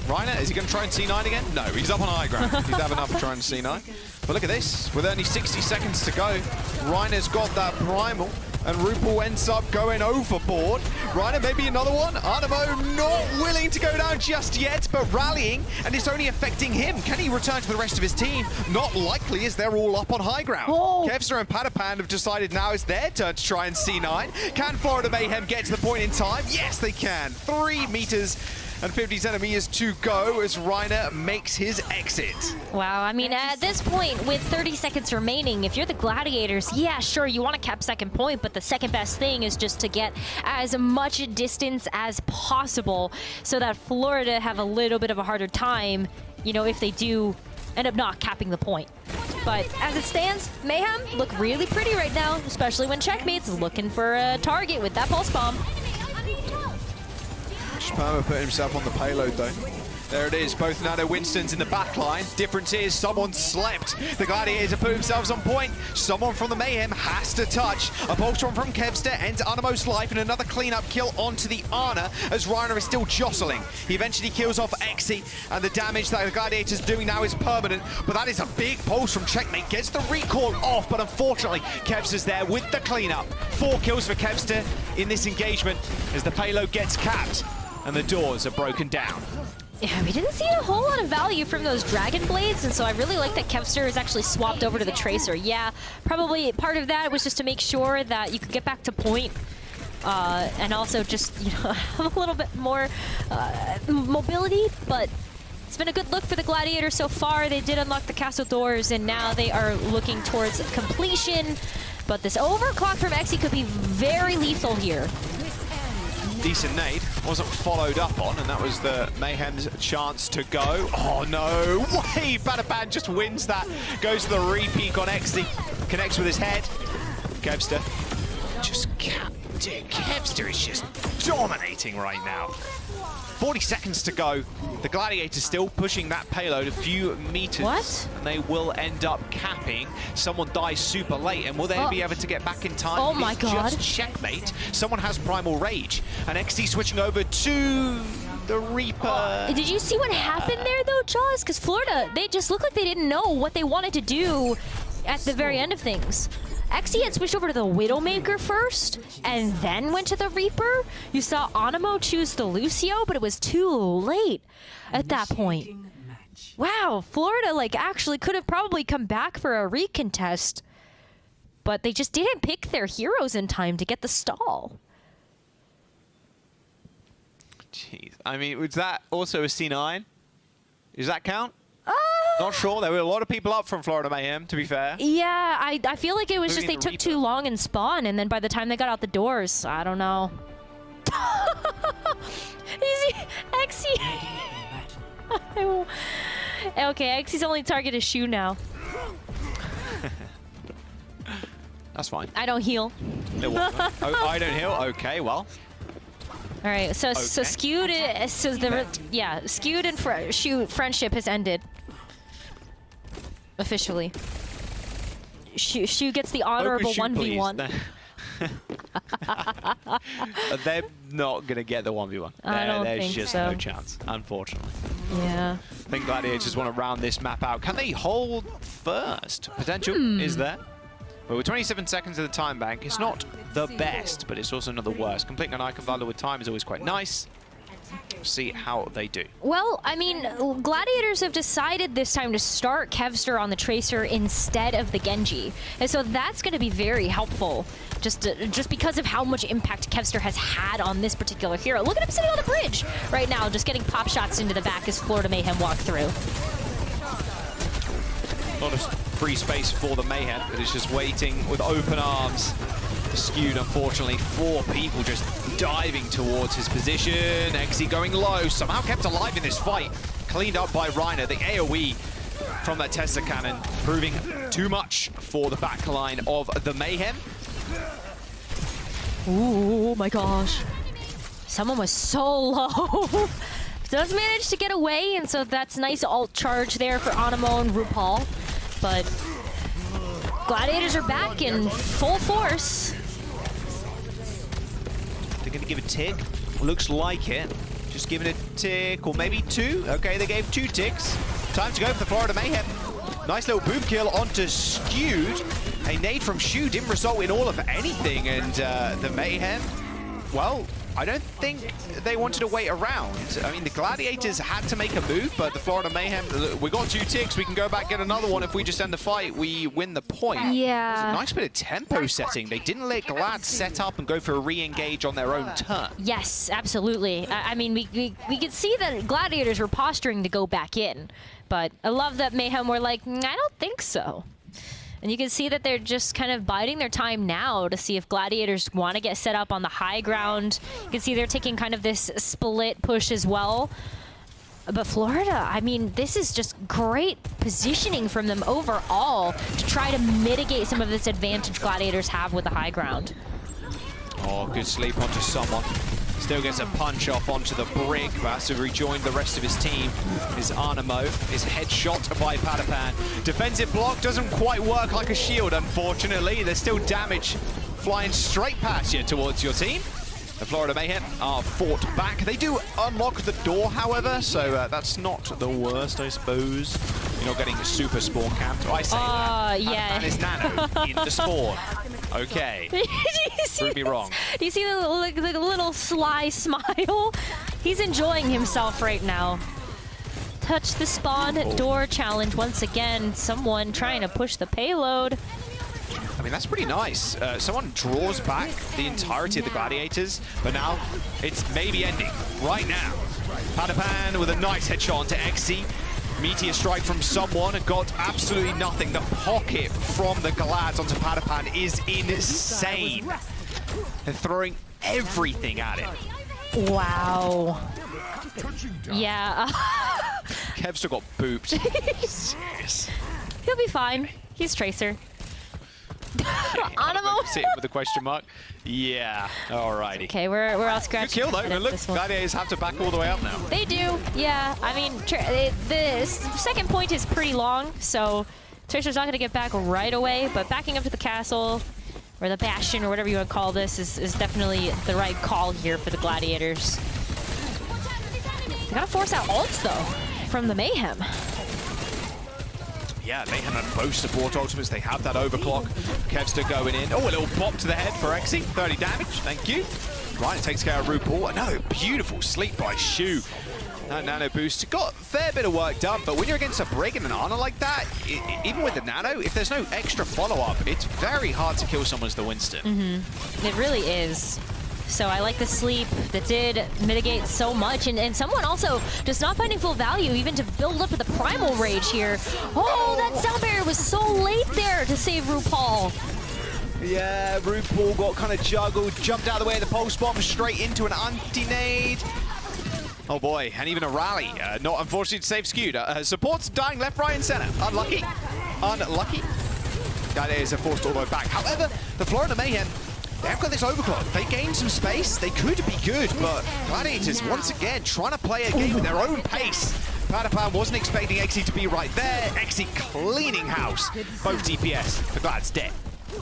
Reiner, is he going to try and C9 again? No, he's up on high ground. He's having enough of trying to C9. But look at this. With only 60 seconds to go, Reiner's got that primal, and Rupal ends up going overboard. Reiner, maybe another one. Animo not willing to go down just yet, but rallying, and it's only affecting him. Can he return to the rest of his team? Not likely, as they're all up on high ground. Kevster and Patapan have decided now it's their turn to try and C9. Can Florida Mayhem get to the point in time? Yes, they can. 3 meters and 50 centimeters to go as Reiner makes his exit. Wow, I mean, at this point, with 30 seconds remaining, if you're the Gladiators, yeah, sure, you want to cap second point, but the second best thing is just to get as much distance as possible so that Florida have a little bit of a harder time, you know, if they do end up not capping the point. But as it stands, Mayhem look really pretty right now, especially when checkmate's looking for a target with that pulse bomb. Sperma put himself on the payload though. There it is, both Nano Winstons in the back line. Difference is someone slept. The Gladiators have put themselves on point. Someone from the Mayhem has to touch. A pulse from Kevster ends Animo's life and another cleanup kill onto the Ana as Reiner is still jostling. He eventually kills off Exi, and the damage that the Gladiators doing now is permanent, but that is a big pulse from checkmate. Gets the recall off, but unfortunately Kevster's there with the cleanup. 4 kills for Kevster in this engagement as the payload gets capped and the doors are broken down. Yeah, we didn't see a whole lot of value from those Dragon Blades, and so I really like that Kevster is actually swapped over to the Tracer. Yeah, probably part of that was just to make sure that you could get back to point, and also just, you know, have a little bit more mobility, but It's been a good look for the Gladiators so far. They did unlock the castle doors, and now they are looking towards completion. But this overclock from Exi could be very lethal here. Decent nade, wasn't followed up on, and that was the Mayhem's chance to go. Oh no, wait, Bataban just wins that. Goes to the re-peek on Exi, connects with his head. Kevster, dude, Kevster is just dominating right now. 40 seconds to go. The Gladiators still pushing that payload a few meters. What? And they will end up capping. Someone dies super late, and will they be able to get back in time? Oh my god. Just checkmate. Someone has Primal Rage. And XD switching over to the Reaper. Did you see what happened there though, Jaws? Because Florida, they just looked like they didn't know what they wanted to do at the very end of things. Exi had switched over to the Widowmaker first, and then went to the Reaper. You saw Animo choose the Lucio, but it was too late at that point. Wow, Florida like actually could have probably come back for a recontest, but they just didn't pick their heroes in time to get the stall. Jeez, I mean, was that also a C9? Does that count? Not sure. There were a lot of people up from Florida Mayhem, to be fair. Yeah, I feel like it was just they took too long in spawn, and then by the time they got out the doors, I don't know. Exi. Okay, Exi's only target is Shu now. That's fine. I don't heal. Oh, I don't heal? Okay, well. All right, so Okay. so skewed, so the skewed and Shu friendship has ended. Officially. Shu gets the honorable 1v1. They're not going to get the 1v1. I don't There's think just so. no chance, unfortunately. Yeah. I think Gladiators want to round this map out. Can they hold first? Potential is there. But with 27 seconds in the time bank, it's not the best, but it's also not the worst. Completing an Eichenwalde with time is always quite nice. See how they do. Well, I mean, Gladiators have decided this time to start Kevster on the Tracer instead of the Genji. And so that's going to be very helpful, just because of how much impact Kevster has had on this particular hero. Look at him sitting on the bridge right now, just getting pop shots into the back as Florida Mayhem walk through. A lot of free space for the Mayhem, but it's just waiting with open arms. Skewed, unfortunately, 4 people just diving towards his position. Exi going low, somehow kept alive in this fight. Cleaned up by Reiner. The AoE from that Tesla cannon proving too much for the backline of the Mayhem. Ooh, my gosh. Someone was so low. Does manage to get away, and so that's nice ult charge there for Animo and RuPaul. But Gladiators are back in full force. They're going to give a tick. Looks like it. Just giving a tick, or maybe 2. Okay, they gave 2 ticks. Time to go for the Florida Mayhem. Nice little boom kill onto Skewed. A nade from Shu didn't result in all of anything, and the Mayhem, well, I don't think they wanted to wait around. I mean, the Gladiators had to make a move, but the Florida Mayhem, we got 2 ticks, we can go back, get another one. If we just end the fight, we win the point. Yeah. It was a nice bit of tempo setting. They didn't let Glad set up and go for a re-engage on their own turn. Yes, absolutely. I mean, we could see that Gladiators were posturing to go back in, but I love that Mayhem were like, I don't think so. And you can see that they're just kind of biding their time now to see if Gladiators want to get set up on the high ground. You can see they're taking kind of this split push as well. But Florida, I mean, this is just great positioning from them overall to try to mitigate some of this advantage Gladiators have with the high ground. Oh, good sleep onto someone. Still gets a punch off onto the brig, but has to rejoin the rest of his team. Is Animo, is headshot by Padapan. Defensive block doesn't quite work like a shield, unfortunately. There's still damage flying straight past you towards your team. The Florida Mayhem are fought back. They do unlock the door, however, so that's not the worst, I suppose. You're not getting super spawn camped. I say that. Yeah. And is Nano in the spawn. Okay. Prove me wrong. Do you see the little sly smile? He's enjoying himself right now. Touch the spawn door challenge once again. Someone trying to push the payload. I mean, that's pretty nice. Someone draws back the entirety of the Gladiators, but now it's maybe ending right now. Padapan with a nice headshot onto Exi. Meteor strike from someone, got absolutely nothing. The pocket from the Glads onto Padapan is insane. They're throwing everything at it. Wow. Yeah. Kev's got booped. Yes. He'll be fine. He's Tracer. Animo? Sitting with a question mark. Yeah, alrighty. Okay, we're all scratching. Good kill though. Look, Gladiators have to back all the way up now. They do, yeah. I mean, the second point is pretty long, so Tracer's not going to get back right away, but backing up to the castle, or the Bastion, or whatever you want to call this, is definitely the right call here for the Gladiators. They gotta force out ults, though, from the Mayhem. Yeah, Mayhem and both support ultimates. They have that overclock. Kevster going in. Oh, a little pop to the head for Exi. 30 damage. Thank you. Ryan takes care of RuPaul. Another beautiful sleep by Shu. That nano boost got a fair bit of work done, but when you're against a Brig and an Ana like that, even with the nano, if there's no extra follow-up, it's very hard to kill someone as the Winston. It really is. So I like the sleep that did mitigate so much, and someone also just not finding full value even to build up to the primal rage here. Oh, that sound barrier was so late there to save RuPaul. Yeah, RuPaul got kind of juggled, jumped out of the way of the pulse bomb straight into an anti-nade. Oh boy, and even a rally. Not unfortunately to save Skewed. Supports dying left, right, and center. Unlucky. Unlucky. Gladiators are forced all the way back. However, the Florida Mayhem, they have got this overclock. They gained some space. They could be good, but Gladiators, once again, trying to play a game at their own pace. Padapan wasn't expecting Exi to be right there. Exi cleaning house. Both DPS. The Glad's dead.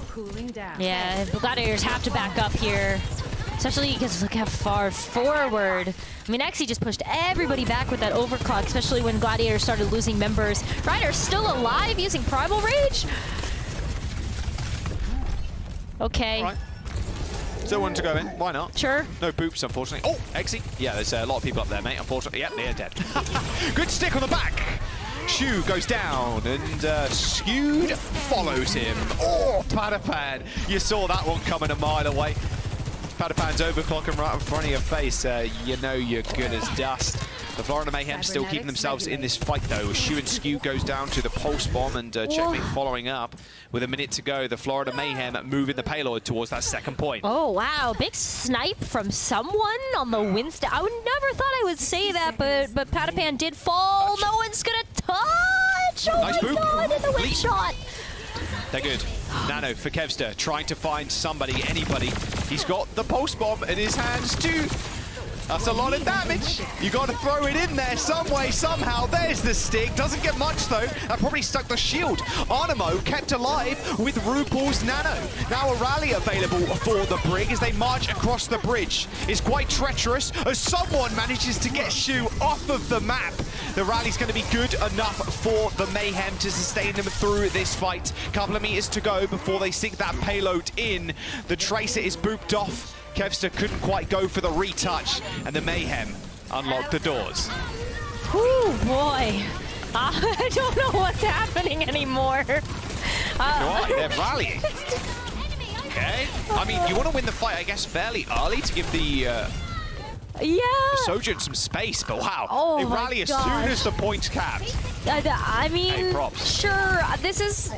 Cooling down. Yeah, the Gladiators have to back up here. Especially because look how far forward. I mean, Exi just pushed everybody back with that overclock, especially when Gladiators started losing members. Ryder's still alive using Primal Rage? Okay. All right. Still wanting to go in. Why not? Sure. No boops, unfortunately. Oh, Exi. Yeah, there's a lot of people up there, mate. Unfortunately, yep, they're dead. Good stick on the back. Shu goes down, and Skewed follows him. Oh, Padapan. You saw that one coming a mile away. Padapan's overclocking right in front of your face. You know you're good as dust. The Florida Mayhem still keeping themselves in this fight, though. Shu and Skew goes down to the pulse bomb, and Checkmate following up. With a minute to go, the Florida Mayhem moving the payload towards that second point. Oh, wow. Big snipe from someone on the Winston. I would never thought I would say that, but Padapan did fall. No one's going to touch. Oh, nice my God, in the wind shot. They're good. Nano for Kevster, trying to find somebody, anybody. He's got the pulse bomb in his hands too. That's a lot of damage. You got to throw it in there some way, somehow. There's the stick. Doesn't get much, though. That probably stuck the shield. Animo kept alive with RuPaul's nano. Now a rally available for the Brig as they march across the bridge. It's quite treacherous as someone manages to get Shu off of the map. The rally's going to be good enough for the Mayhem to sustain them through this fight. Couple of meters to go before they sink that payload in. The Tracer is booped off. Kevster couldn't quite go for the retouch, and the Mayhem unlocked the doors. Oh boy. I don't know what's happening anymore. Right, they're rallying. Okay. I mean, you want to win the fight, I guess, fairly early to give the Sojourn some space, but wow. They rally as soon as the point's capped. I mean, hey, props. Sure, this is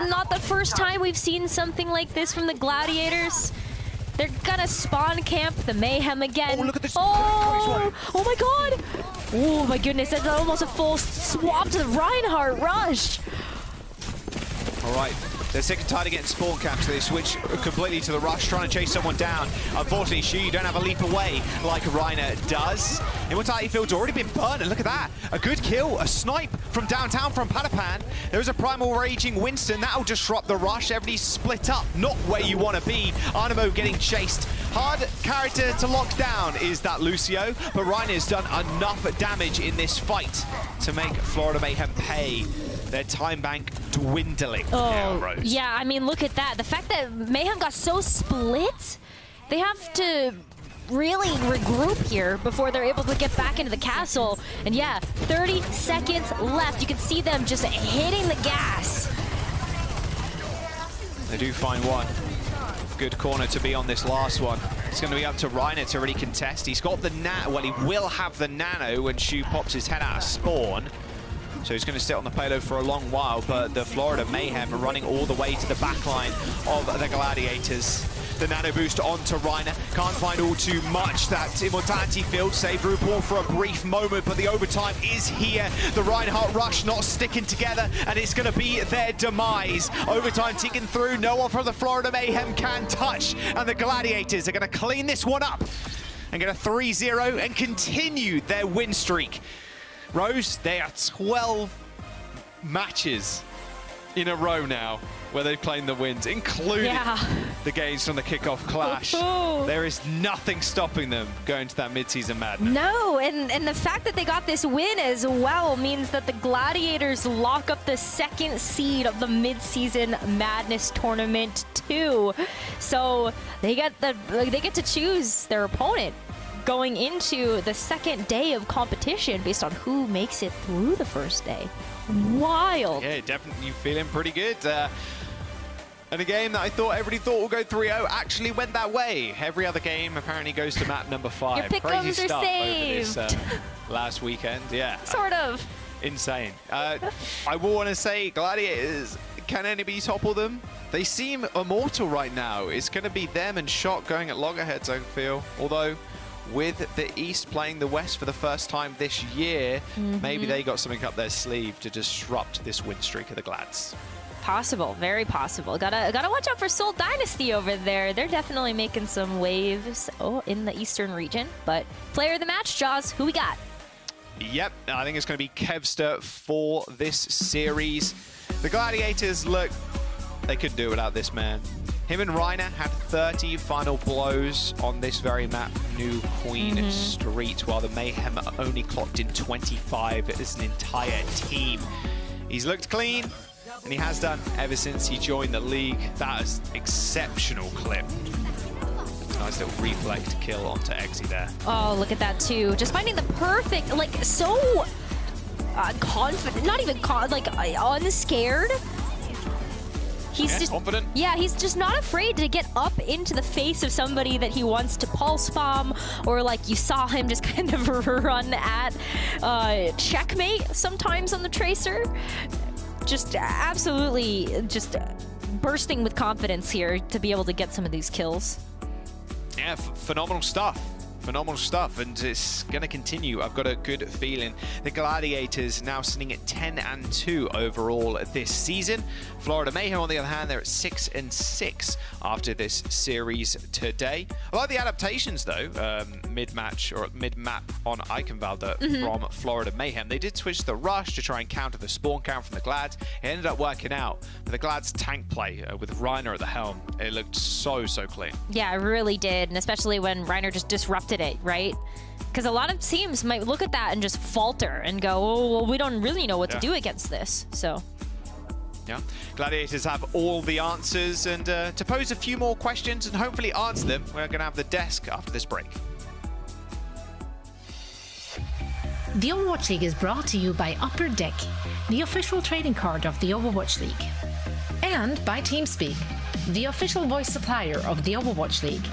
not the first time we've seen something like this from the Gladiators. They're gonna spawn camp the Mayhem again. Oh, look at this. Oh my God. Oh my goodness, that's almost a full swap to the Reinhardt rush. All right. They're sick and tired of getting spawn camped, so they switch completely to the rush, trying to chase someone down. Unfortunately, Shu, you don't have a leap away like Reiner does. Immortality Field's already been burned, and look at that. A good kill, a snipe from downtown from Padapan. There's a primal raging Winston. That'll disrupt the rush. Everybody's split up, not where you want to be. Animo getting chased. Hard character to lock down is that Lucio, but Reiner's done enough damage in this fight to make Florida Mayhem pay. Their time bank dwindling. Oh, yeah, I mean, look at that. The fact that Mayhem got so split, they have to really regroup here before they're able to get back into the castle. And yeah, 30 seconds left. You can see them just hitting the gas. They do find one. Good corner to be on this last one. It's going to be up to Reiner to really contest. He's got the well, he will have the nano when Shu pops his head out of spawn. So he's going to sit on the payload for a long while, but the Florida Mayhem are running all the way to the back line of the Gladiators. The nano boost onto Reiner. Can't find all too much. That immortality field saved RuPaul for a brief moment, but the overtime is here. The Reinhardt rush not sticking together, and it's going to be their demise. Overtime ticking through. No one from the Florida Mayhem can touch, and the Gladiators are going to clean this one up and get a 3-0 and continue their win streak. Rose, they are 12 matches in a row now where they've claimed the wins, including the games from the kickoff clash. There is nothing stopping them going to that mid-season madness. No, and the fact that they got this win as well means that the Gladiators lock up the second seed of the mid-season madness tournament too. So they get to choose their opponent going into the second day of competition based on who makes it through the first day. Wild. Yeah, definitely feeling pretty good. And a game that I thought everybody thought would go 3-0 actually went that way. Every other game apparently goes to map number 5. Your pick'ems Crazy are stuff saved. over this last weekend. Yeah. Sort of. Insane. I will want to say Gladiators, can anybody topple them? They seem immortal right now. It's going to be them and Shot going at loggerheads, I feel. Although, with the East playing the West for the first time this year, maybe they got something up their sleeve to disrupt this win streak of the Glads. Possible, very possible. Gotta watch out for Seoul Dynasty over there. They're definitely making some waves in the Eastern region. But player of the match, Jaws, who we got? Yep, I think it's going to be Kevster for this series. The Gladiators, look, they couldn't do it without this man. Him and Reiner had 30 final blows on this very map, New Queen Street, while the Mayhem only clocked in 25 as an entire team. He's looked clean, and he has done ever since he joined the league. That is exceptional clip. Nice little reflect kill onto Exy there. Oh, look at that too. Just finding the perfect, like, so confident, not even unscared. He's just confident. Yeah, he's just not afraid to get up into the face of somebody that he wants to pulse bomb, or like you saw him just kind of run at checkmate sometimes on the Tracer. Just absolutely just bursting with confidence here to be able to get some of these kills. Yeah, phenomenal stuff. Phenomenal stuff, and it's going to continue. I've got a good feeling. The Gladiators now sitting at 10-2 overall this season. Florida Mayhem, on the other hand, they're at 6-6 after this series today. I like the adaptations, though, mid-match or mid-map on Eichenwalde from Florida Mayhem. They did switch the rush to try and counter the spawn count from the Glads. It ended up working out. But the Glads tank play with Reiner at the helm, it looked so clean. Yeah, it really did, and especially when Reiner just disrupted it, right? Because a lot of teams might look at that and just falter and go, oh, well, we don't really know what to do against this, so. Yeah, Gladiators have all the answers, and to pose a few more questions and hopefully answer them, we're going to have the desk after this break. The Overwatch League is brought to you by Upper Deck, the official trading card of the Overwatch League. And by TeamSpeak, the official voice supplier of the Overwatch League.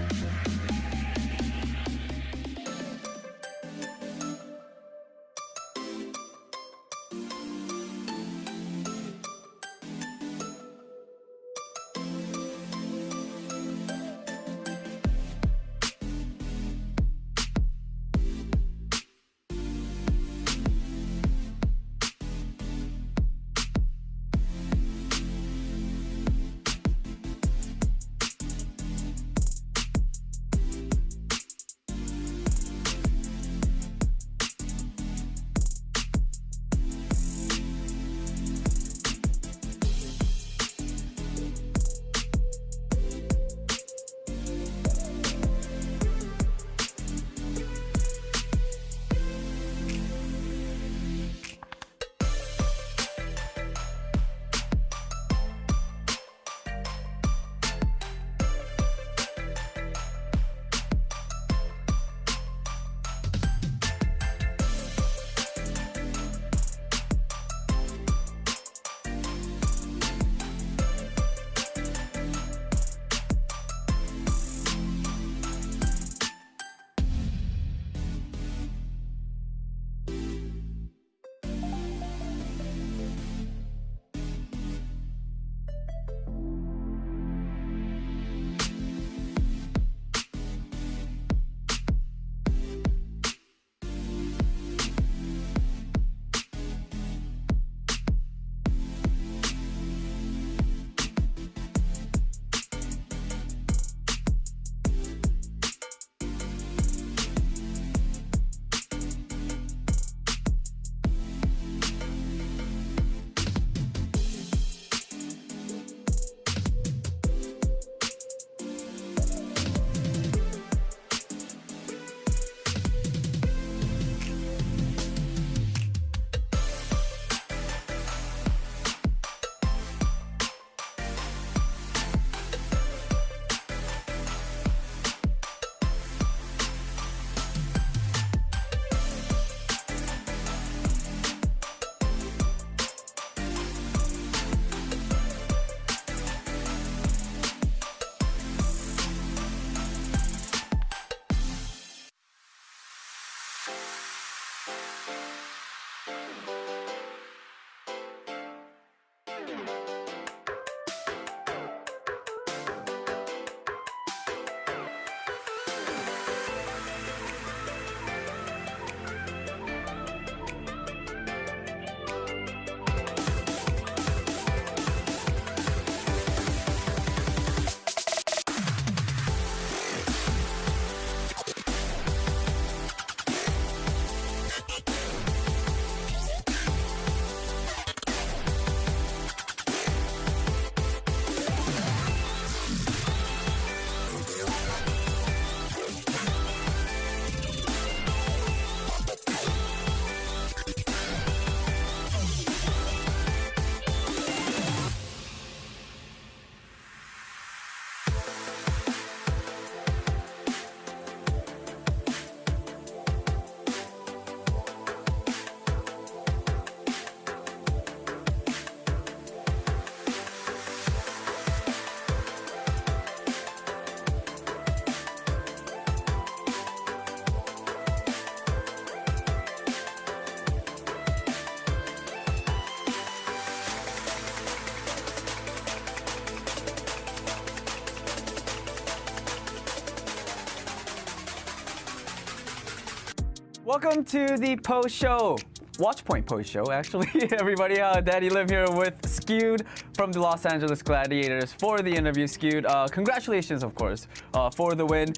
Welcome to the post show. Watchpoint post show, actually. Everybody, Daddy Lim here with Skewed from the Los Angeles Gladiators for the interview. Skewed, congratulations, of course, for the win.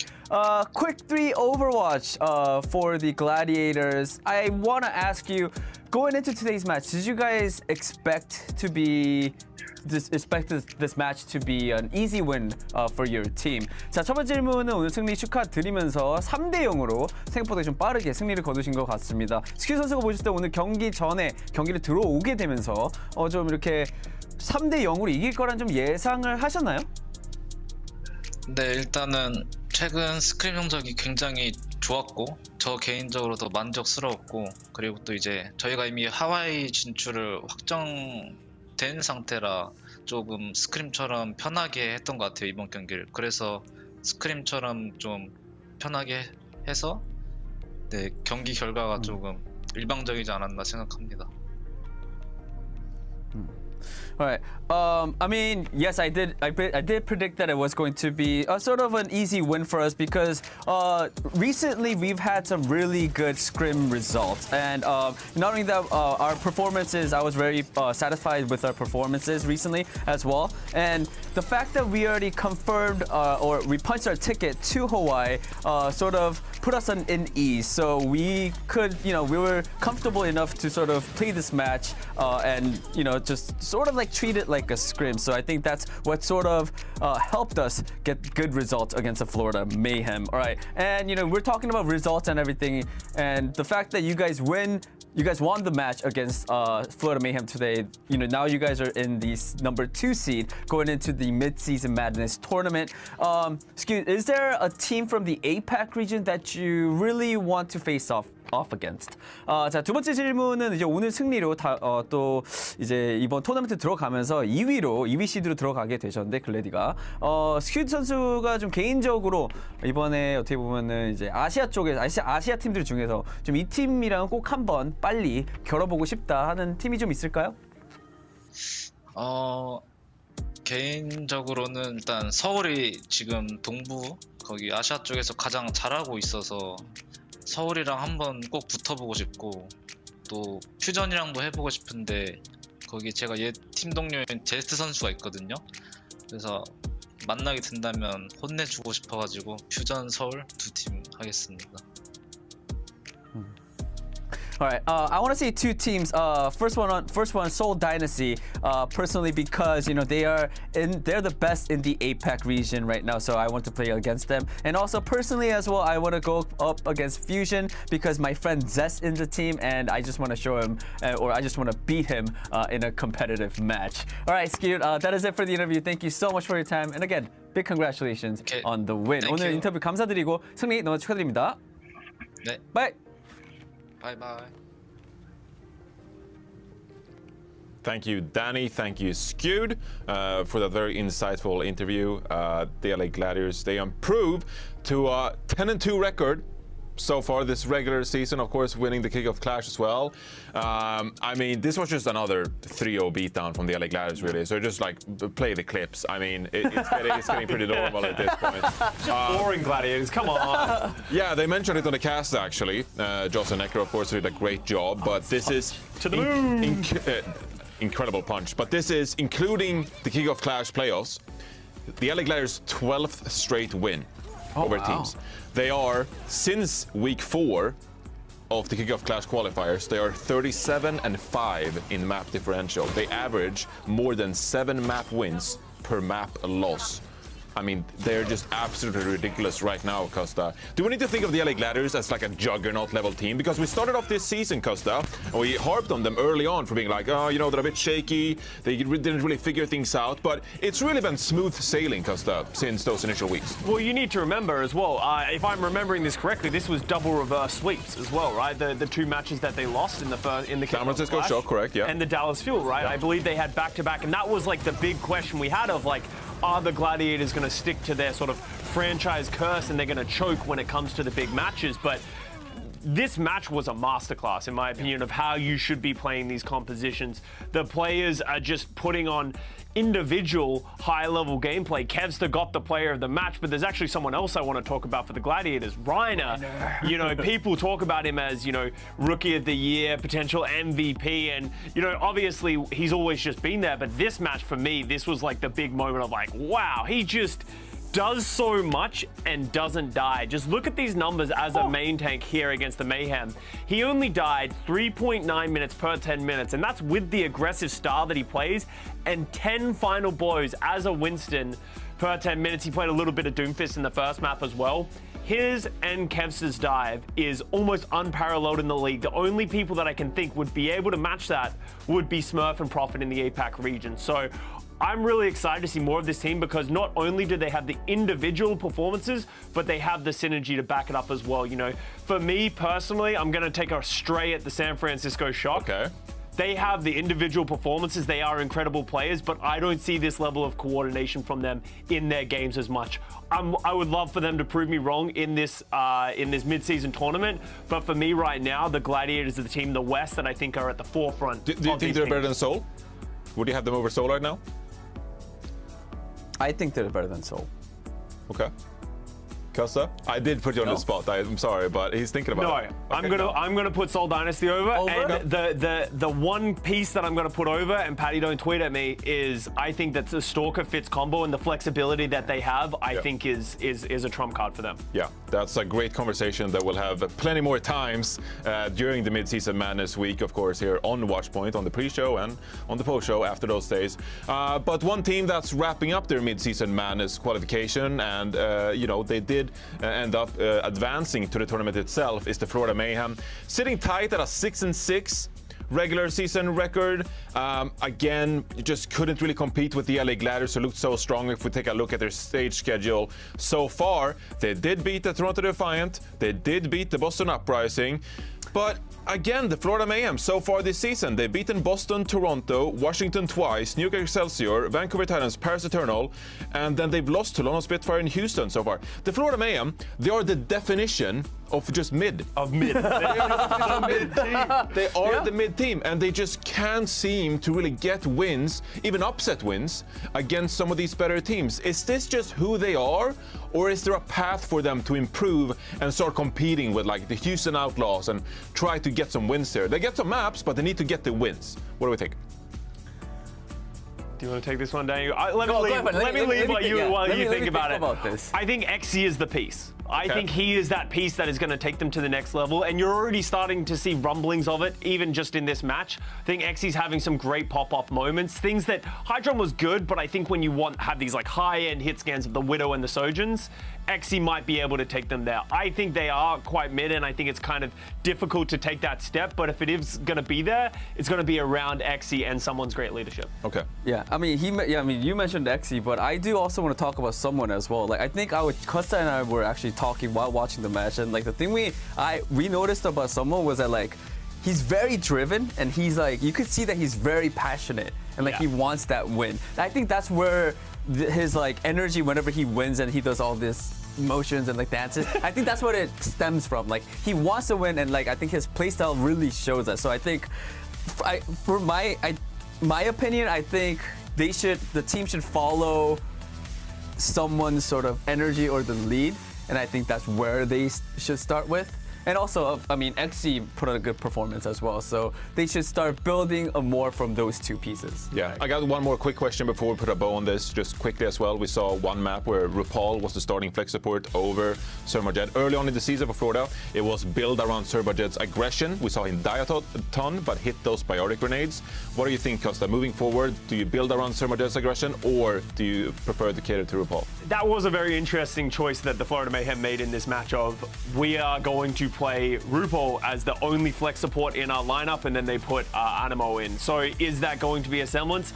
Quick 3 Overwatch for the Gladiators. I want to ask you, going into today's match, did you guys expect this match to be an easy win for your team? 자, 첫 번째 질문은 오늘 승리 축하드리면서 3대 0으로 생각보다 좀 빠르게 승리를 거두신 것 같습니다. 스킬 선수가 보실 때 오늘 경기 전에 경기를 들어오게 되면서 좀 이렇게 3대 0으로 이길 거란 좀 예상을 하셨나요? 네, 일단은 최근 스크림 성적이 굉장히 좋았고 저 개인적으로도 만족스러웠고 그리고 또 이제 저희가 이미 하와이 진출을 확정된 상태라 조금 스크림처럼 편하게 했던 것 같아요, 이번 경기를. 그래서 스크림처럼 좀 편하게 해서 네, 경기 결과가 조금 일방적이지 않았나 생각합니다. All right. I mean, yes, I did predict that it was going to be a sort of an easy win for us because recently we've had some really good scrim results, and not only that, our performances. I was very satisfied with our performances recently as well, and the fact that we already confirmed or we punched our ticket to Hawaii sort of put us in ease. So we could, we were comfortable enough to sort of play this match and just sort of like treat it like a scrim. So I think that's what sort of helped us get good results against the Florida Mayhem. All right, and we're talking about results and everything, and the fact that you guys won the match against Florida Mayhem today. Now you guys are in the number 2 seed going into the Midseason Madness tournament. Is there a team from the APAC region that you really want to face off against? 자, 두 번째 질문은 이제 오늘 승리로 또 이제 이번 토너먼트 들어가면서 2위 시드로 들어가게 되셨는데 글래디가 스큐드 선수가 좀 개인적으로 이번에 어떻게 보면은 이제 아시아 쪽에 아시아 팀들 중에서 좀 이 팀이랑 꼭 한번 빨리 겨뤄보고 싶다 하는 팀이 좀 있을까요? 개인적으로는 일단 서울이 지금 동부 거기 아시아 쪽에서 가장 잘하고 있어서 서울이랑 한번 꼭 붙어보고 싶고 또 퓨전이랑도 해보고 싶은데 거기 제가 얘 팀 동료인 제스트 선수가 있거든요. 그래서 만나게 된다면 혼내주고 싶어가지고 퓨전 서울 2팀 하겠습니다. All right, I want to say 2 teams. First one, Seoul Dynasty. Personally, because they're the best in the APAC region right now, so I want to play against them. And also personally as well, I want to go up against Fusion because my friend Zest in the team, and I just want to show him, or I just want to beat him in a competitive match. All right, Skewed, that is it for the interview. Thank you so much for your time, and again, big congratulations on the win. 오늘 인터뷰 감사드리고 승리 너무 축하드립니다. 네. Bye. Bye bye. Thank you, Danny. Thank you, Skewed, for that very insightful interview. The LA Gladiators, they improved to a 10-2 record so far this regular season, of course, winning the kickoff clash as well. I mean, this was just another 3-0 beatdown from the LA Gladiators, really. So just like play the clips. I mean, it's getting pretty normal at this point. Boring Gladiators, come on. Yeah, they mentioned it on the cast actually. Joss and Necker, of course, did a great job, but this is to the moon. Incredible punch. But this is including the kickoff clash playoffs. The LA Gladiators' 12th straight win over teams. They are, since week 4 of the kickoff clash qualifiers, they are 37-5 in map differential. They average more than 7 map wins per map loss. I mean, they're just absolutely ridiculous right now, Costa. Do we need to think of the LA Gladiators as like a juggernaut level team? Because we started off this season, Costa, and we harped on them early on for being like, oh, they're a bit shaky. They didn't really figure things out. But it's really been smooth sailing, Costa, since those initial weeks. Well, you need to remember as well, if I'm remembering this correctly, this was double reverse sweeps as well, right? The 2 matches that they lost in the San Francisco show, correct, yeah. And the Dallas Fuel, right? Yeah. I believe they had back-to-back, and that was like the big question we had of like, are the Gladiators going to stick to their sort of franchise curse and they're going to choke when it comes to the big matches? But this match was a masterclass, in my opinion, of how you should be playing these compositions. The players are just putting on individual high-level gameplay. Kevster got the player of the match, but there's actually someone else I want to talk about for the Gladiators. Reiner. You know, people talk about him as, you know, Rookie of the Year, potential MVP, and, you know, obviously he's always just been there, but this match for me, this was like the big moment of like, wow, he just does so much and doesn't die. Just look at these numbers as a main tank here against the Mayhem. He only died 3.9 minutes per 10 minutes, and that's with the aggressive style that he plays, and 10 final blows as a Winston per 10 minutes. He played a little bit of Doomfist in the first map as well. His and Kevster's dive is almost unparalleled in the league. The only people that I can think would be able to match that would be Smurf and Prophet in the APAC region. So I'm really excited to see more of this team, because not only do they have the individual performances, but they have the synergy to back it up as well. You know, for me personally, I'm going to take a stray at the San Francisco Shock. Okay. They have the individual performances. They are incredible players, but I don't see this level of coordination from them in their games as much. I would love for them to prove me wrong in this mid-season tournament, but for me right now, the Gladiators are the team in the West that I think are at the forefront. Do you think they're better than Seoul? Would you have them over Seoul right now? I think they're better than Seoul. Okay. Costa? I did put you on the spot. I'm sorry, but he's thinking about it. No, I'm gonna put Seoul Dynasty over. And the one piece that I'm gonna put over, and Patty, don't tweet at me, is I think that the Stalker Fits combo and the flexibility that they have, I think is a trump card for them. Yeah, that's a great conversation that we'll have plenty more times during the Mid-Season Madness week, of course, here on Watchpoint, on the pre-show and on the post-show after those days. But one team that's wrapping up their Mid-Season Madness qualification, and you know, they did end up advancing to the tournament itself, is the Florida Mayhem, sitting tight at a 6-6 regular season record. Again, you just couldn't really compete with the LA Gladiators, who looked so strong. If we take a look at their stage schedule so far, they did beat the Toronto Defiant, they did beat the Boston Uprising, but again, the Florida Mayhem so far this season, they've beaten Boston, Toronto, Washington twice, New York Excelsior, Vancouver Titans, Paris Eternal, and then they've lost to London Spitfire and Houston so far. The Florida Mayhem, they are the definition of just mid. Of mid. They are the mid team. They are the mid team, and they just can't seem to really get wins, even upset wins, against some of these better teams. Is this just who they are, or is there a path for them to improve and start competing with like the Houston Outlaws and try to get some wins there? They get some maps, but they need to get the wins. What do we think? Do you want to take this one, Daniel? Let me leave while you think about it. I think XC is the piece. I think he is that piece that is going to take them to the next level, and you're already starting to see rumblings of it, even just in this match. I think XC's having some great pop-off moments, things that Hydron was good, but I think when you have these like high-end hit scans of the Widow and the Sojins, XC might be able to take them there. I think they are quite mid, and I think it's kind of difficult to take that step, but if it is going to be there, it's going to be around XC and someone's great leadership. Okay. Yeah, I mean, you mentioned XC, but I do also want to talk about someone as well. Like, I think Costa and I were actually talking while watching the match, and like the thing we noticed about someone was that like he's very driven, and he's like, you could see that he's very passionate, and like he wants that win. And I think that's where his like energy whenever he wins and he does all this motions and like dances, I think that's what it stems from. Like, he wants to win, and like I think his playstyle really shows that. So I think for my opinion, I think the team should follow someone's sort of energy or the lead, and I think that's where they should start with. And also, I mean, XC put on a good performance as well, so they should start building more from those two pieces. Yeah, I got one more quick question before we put a bow on this, just quickly as well. We saw one map where RuPaul was the starting flex support over Surmajet. Early on in the season for Florida, it was built around Surmajet's aggression. We saw him die a ton, but hit those biotic grenades. What do you think, Costa? Moving forward, do you build around Surmajet's aggression, or do you prefer to cater to RuPaul? That was a very interesting choice that the Florida Mayhem made in this match of, we are going to play RuPaul as the only flex support in our lineup, and then they put Animo in. So is that going to be a semblance?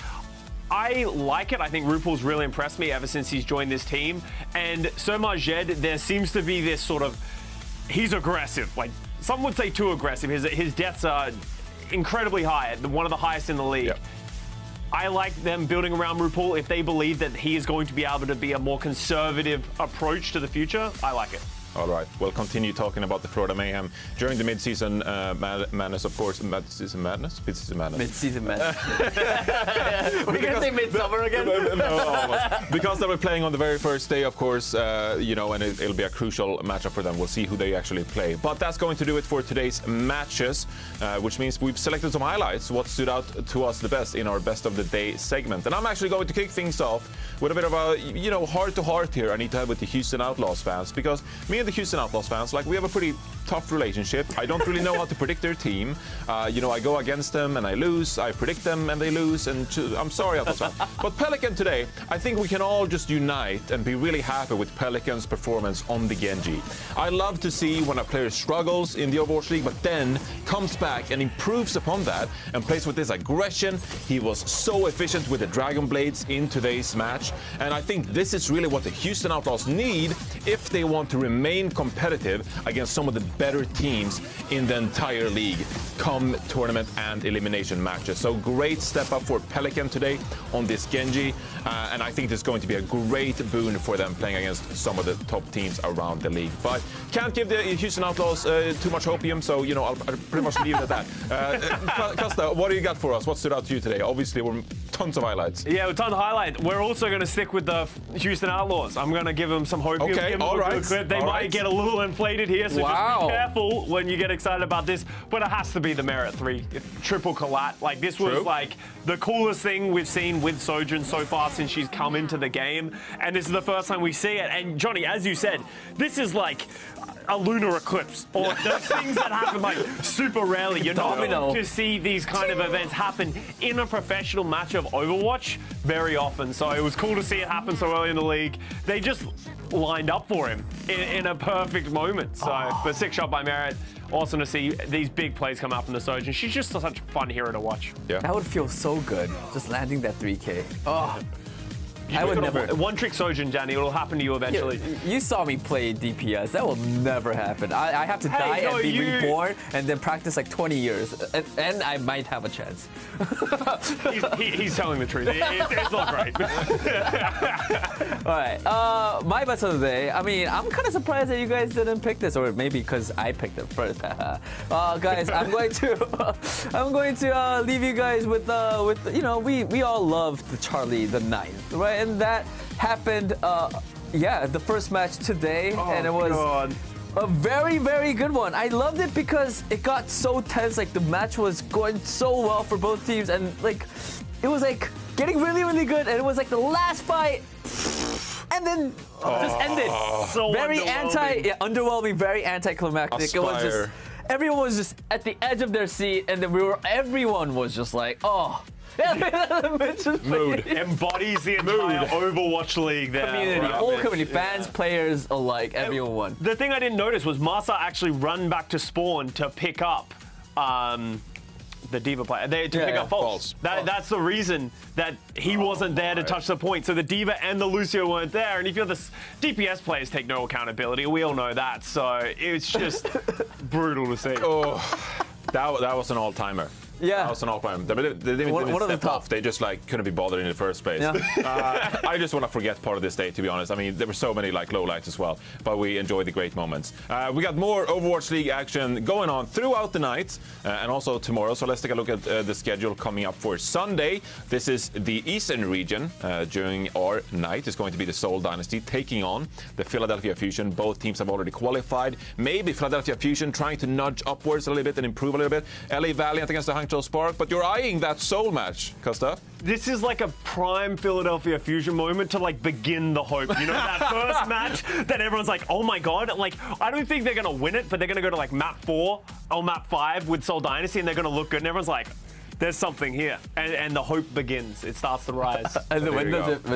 I like it. I think RuPaul's really impressed me ever since he's joined this team. And Surmajet, there seems to be this sort of, he's aggressive. Like, some would say too aggressive. His deaths are incredibly high, one of the highest in the league. Yep. I like them building around RuPaul. If they believe that he is going to be able to be a more conservative approach to the future, I like it. All right. We'll continue talking about the Florida Mayhem during the mid-season madness, of course. Mid-season madness? Mid-season madness. Mid-season madness. We're going to say midsummer again? No, almost. Because they were playing on the very first day, of course, you know, and it'll be a crucial matchup for them. We'll see who they actually play. But that's going to do it for today's matches, which means we've selected some highlights, what stood out to us the best in our Best of the Day segment. And I'm actually going to kick things off with a bit of a, you know, heart-to-heart here I need to have with the Houston Outlaws fans, because me and the Houston Outlaws fans, like, we have a pretty tough relationship. I don't really know how to predict their team. You know, I go against them and I lose. I predict them and they lose. And I'm sorry, Outlaws fans. But Pelican today, I think we can all just unite and be really happy with Pelican's performance on the Genji. I love to see when a player struggles in the Overwatch League, but then comes back and improves upon that and plays with this aggression. He was so efficient with the Dragon Blades in today's match. And I think this is really what the Houston Outlaws need if they want to remain competitive against some of the better teams in the entire league come tournament and elimination matches. So great step up for Pelican today on this Genji, and I think this is going to be a great boon for them playing against some of the top teams around the league. But can't give the Houston Outlaws too much hopium, so you know, I'll pretty much leave it at that. Costa, what do you got for us? What stood out to you today? Obviously, we're tons of highlights. Yeah, a ton of highlights. We're also going to stick with the Houston Outlaws. I'm going to give them some hopium. Okay, all right. They might get a little inflated here, so just be careful when you get excited about this. But it has to be the Merit 3. Triple collat. Like, this was like the coolest thing we've seen with Sojourn so far since she's come into the game. And this is the first time we see it. And Johnny, as you said, this is like a lunar eclipse, or those things that happen like super rarely. You're not going to see these kind of events happen in a professional match of Overwatch very often. So it was cool to see it happen so early in the league. They just lined up for him in a perfect moment. So, but sick shot by Merit. Awesome to see these big plays come out from the Sojourn. She's just such a fun hero to watch. Yeah. That would feel so good, just landing that 3K. Oh. I would never. One trick Sojourn, Danny. It'll happen to you eventually. You saw me play DPS. That will never happen. I have to die and be reborn and then practice like 20 years. And I might have a chance. He's telling the truth. It's not great. All right. My best of the day. I mean, I'm kind of surprised that you guys didn't pick this, or maybe because I picked it first. Guys, I'm going to leave you guys with you know, we all love the Charlie the 9th, right? And that happened, the first match today, and it was a very, very good one. I loved it because it got so tense. Like, the match was going so well for both teams, and like, it was like getting really, really good. And it was like the last fight, and then just ended. So very underwhelming. very anticlimactic. Aspire. It was just everyone was just at the edge of their seat, and then everyone was just like, oh. Mood. Embodies the entire Overwatch League there. Community, whole community, fans, players alike, everyone won. The thing I didn't notice was Masa actually run back to spawn to pick up the D.Va player. To pick up False. That's the reason that he wasn't there to touch the point. So the D.Va and the Lucio weren't there. And if you're the DPS players, take no accountability. We all know that. So it's just brutal to see. Oh, that was an all-timer. Yeah. That was an all-time. They didn't even step off. They just like couldn't be bothered in the first place. Yeah. I just want to forget part of this day, to be honest. I mean, there were so many like lowlights as well, but we enjoyed the great moments. We got more Overwatch League action going on throughout the night and also tomorrow. So let's take a look at the schedule coming up for Sunday. This is the Eastern region. During our night is going to be the Seoul Dynasty taking on the Philadelphia Fusion. Both teams have already qualified. Maybe Philadelphia Fusion trying to nudge upwards a little bit and improve a little bit. LA Valiant against the Hangzhou Spark, but you're eyeing that Seoul match, Costa. This is like a prime Philadelphia Fusion moment to like begin the hope. You know, that first match that everyone's like, oh my god. Like, I don't think they're going to win it, but they're going to go to like map 4 or map 5 with Seoul Dynasty, and they're going to look good, and everyone's like, there's something here, and the hope begins. It starts to rise. And then when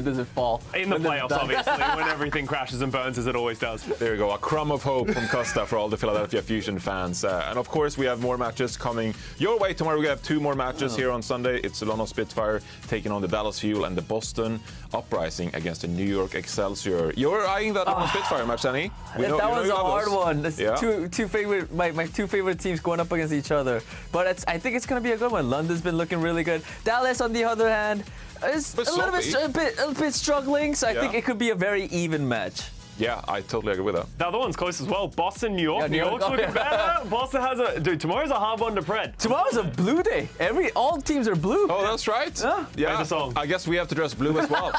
does it fall? In the playoffs, obviously, when everything crashes and burns as it always does. There you go, a crumb of hope from Costa for all the Philadelphia Fusion fans. And of course, we have more matches coming your way tomorrow. We have 2 more matches here on Sunday. It's the London Spitfire taking on the Dallas Fuel and the Boston Uprising against the New York Excelsior. You're eyeing that London Spitfire match, Danny. That was a hard one. That's my two favorite teams going up against each other. But I think it's going to be a good one. London's been looking really good. Dallas, on the other hand, is a bit struggling. So I think it could be a very even match. Yeah, I totally agree with that. The other one's close as well. Boston, New York. Yeah, New New York. York's looking better. Boston has a... Dude, tomorrow's a hard one to pred. Tomorrow's a blue day. All teams are blue. Oh, that's right. Play the song. I guess we have to dress blue as well.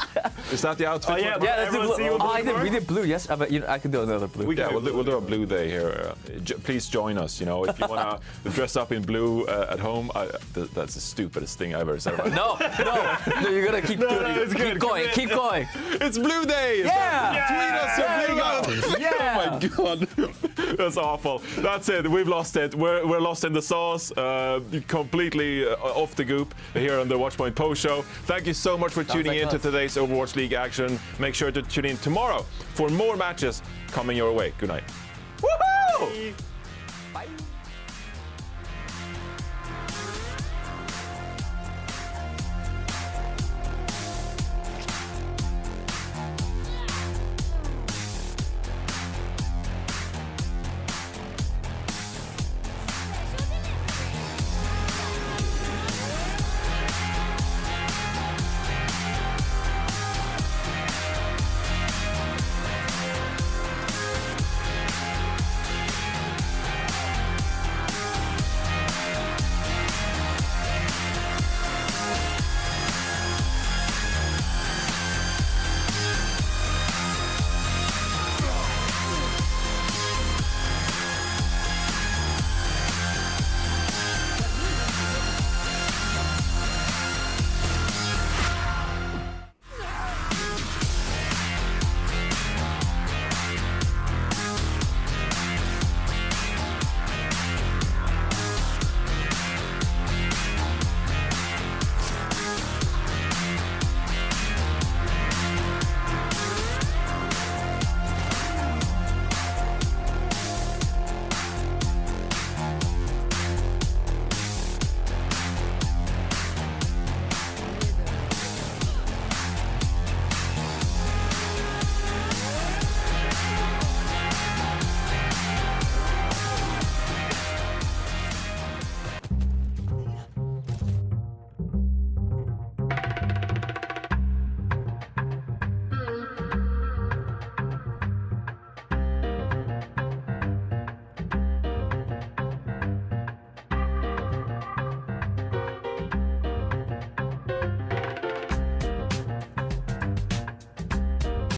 Is that the outfit? Oh, yeah, for- Yeah, that's the Everyone see blue. what Oh, blue we did blue. Yes, but I could do another blue. Yeah, we'll do a blue day here. Please join us. You know, if you wanna dress up in blue at home, that's the stupidest thing I've ever said. No, you're gonna keep doing no, it. it's good. Keep going. It's blue day. Yeah. Tweet us your blue outfit. Yeah. Oh my god, that's awful. That's it. We've lost it. We're lost in the sauce. Completely off the goop here on the Watchpoint Post Show. Thank you so much for tuning like in to us. today's Overwatch League action. Make sure to tune in tomorrow for more matches coming your way. Good night. Woohoo!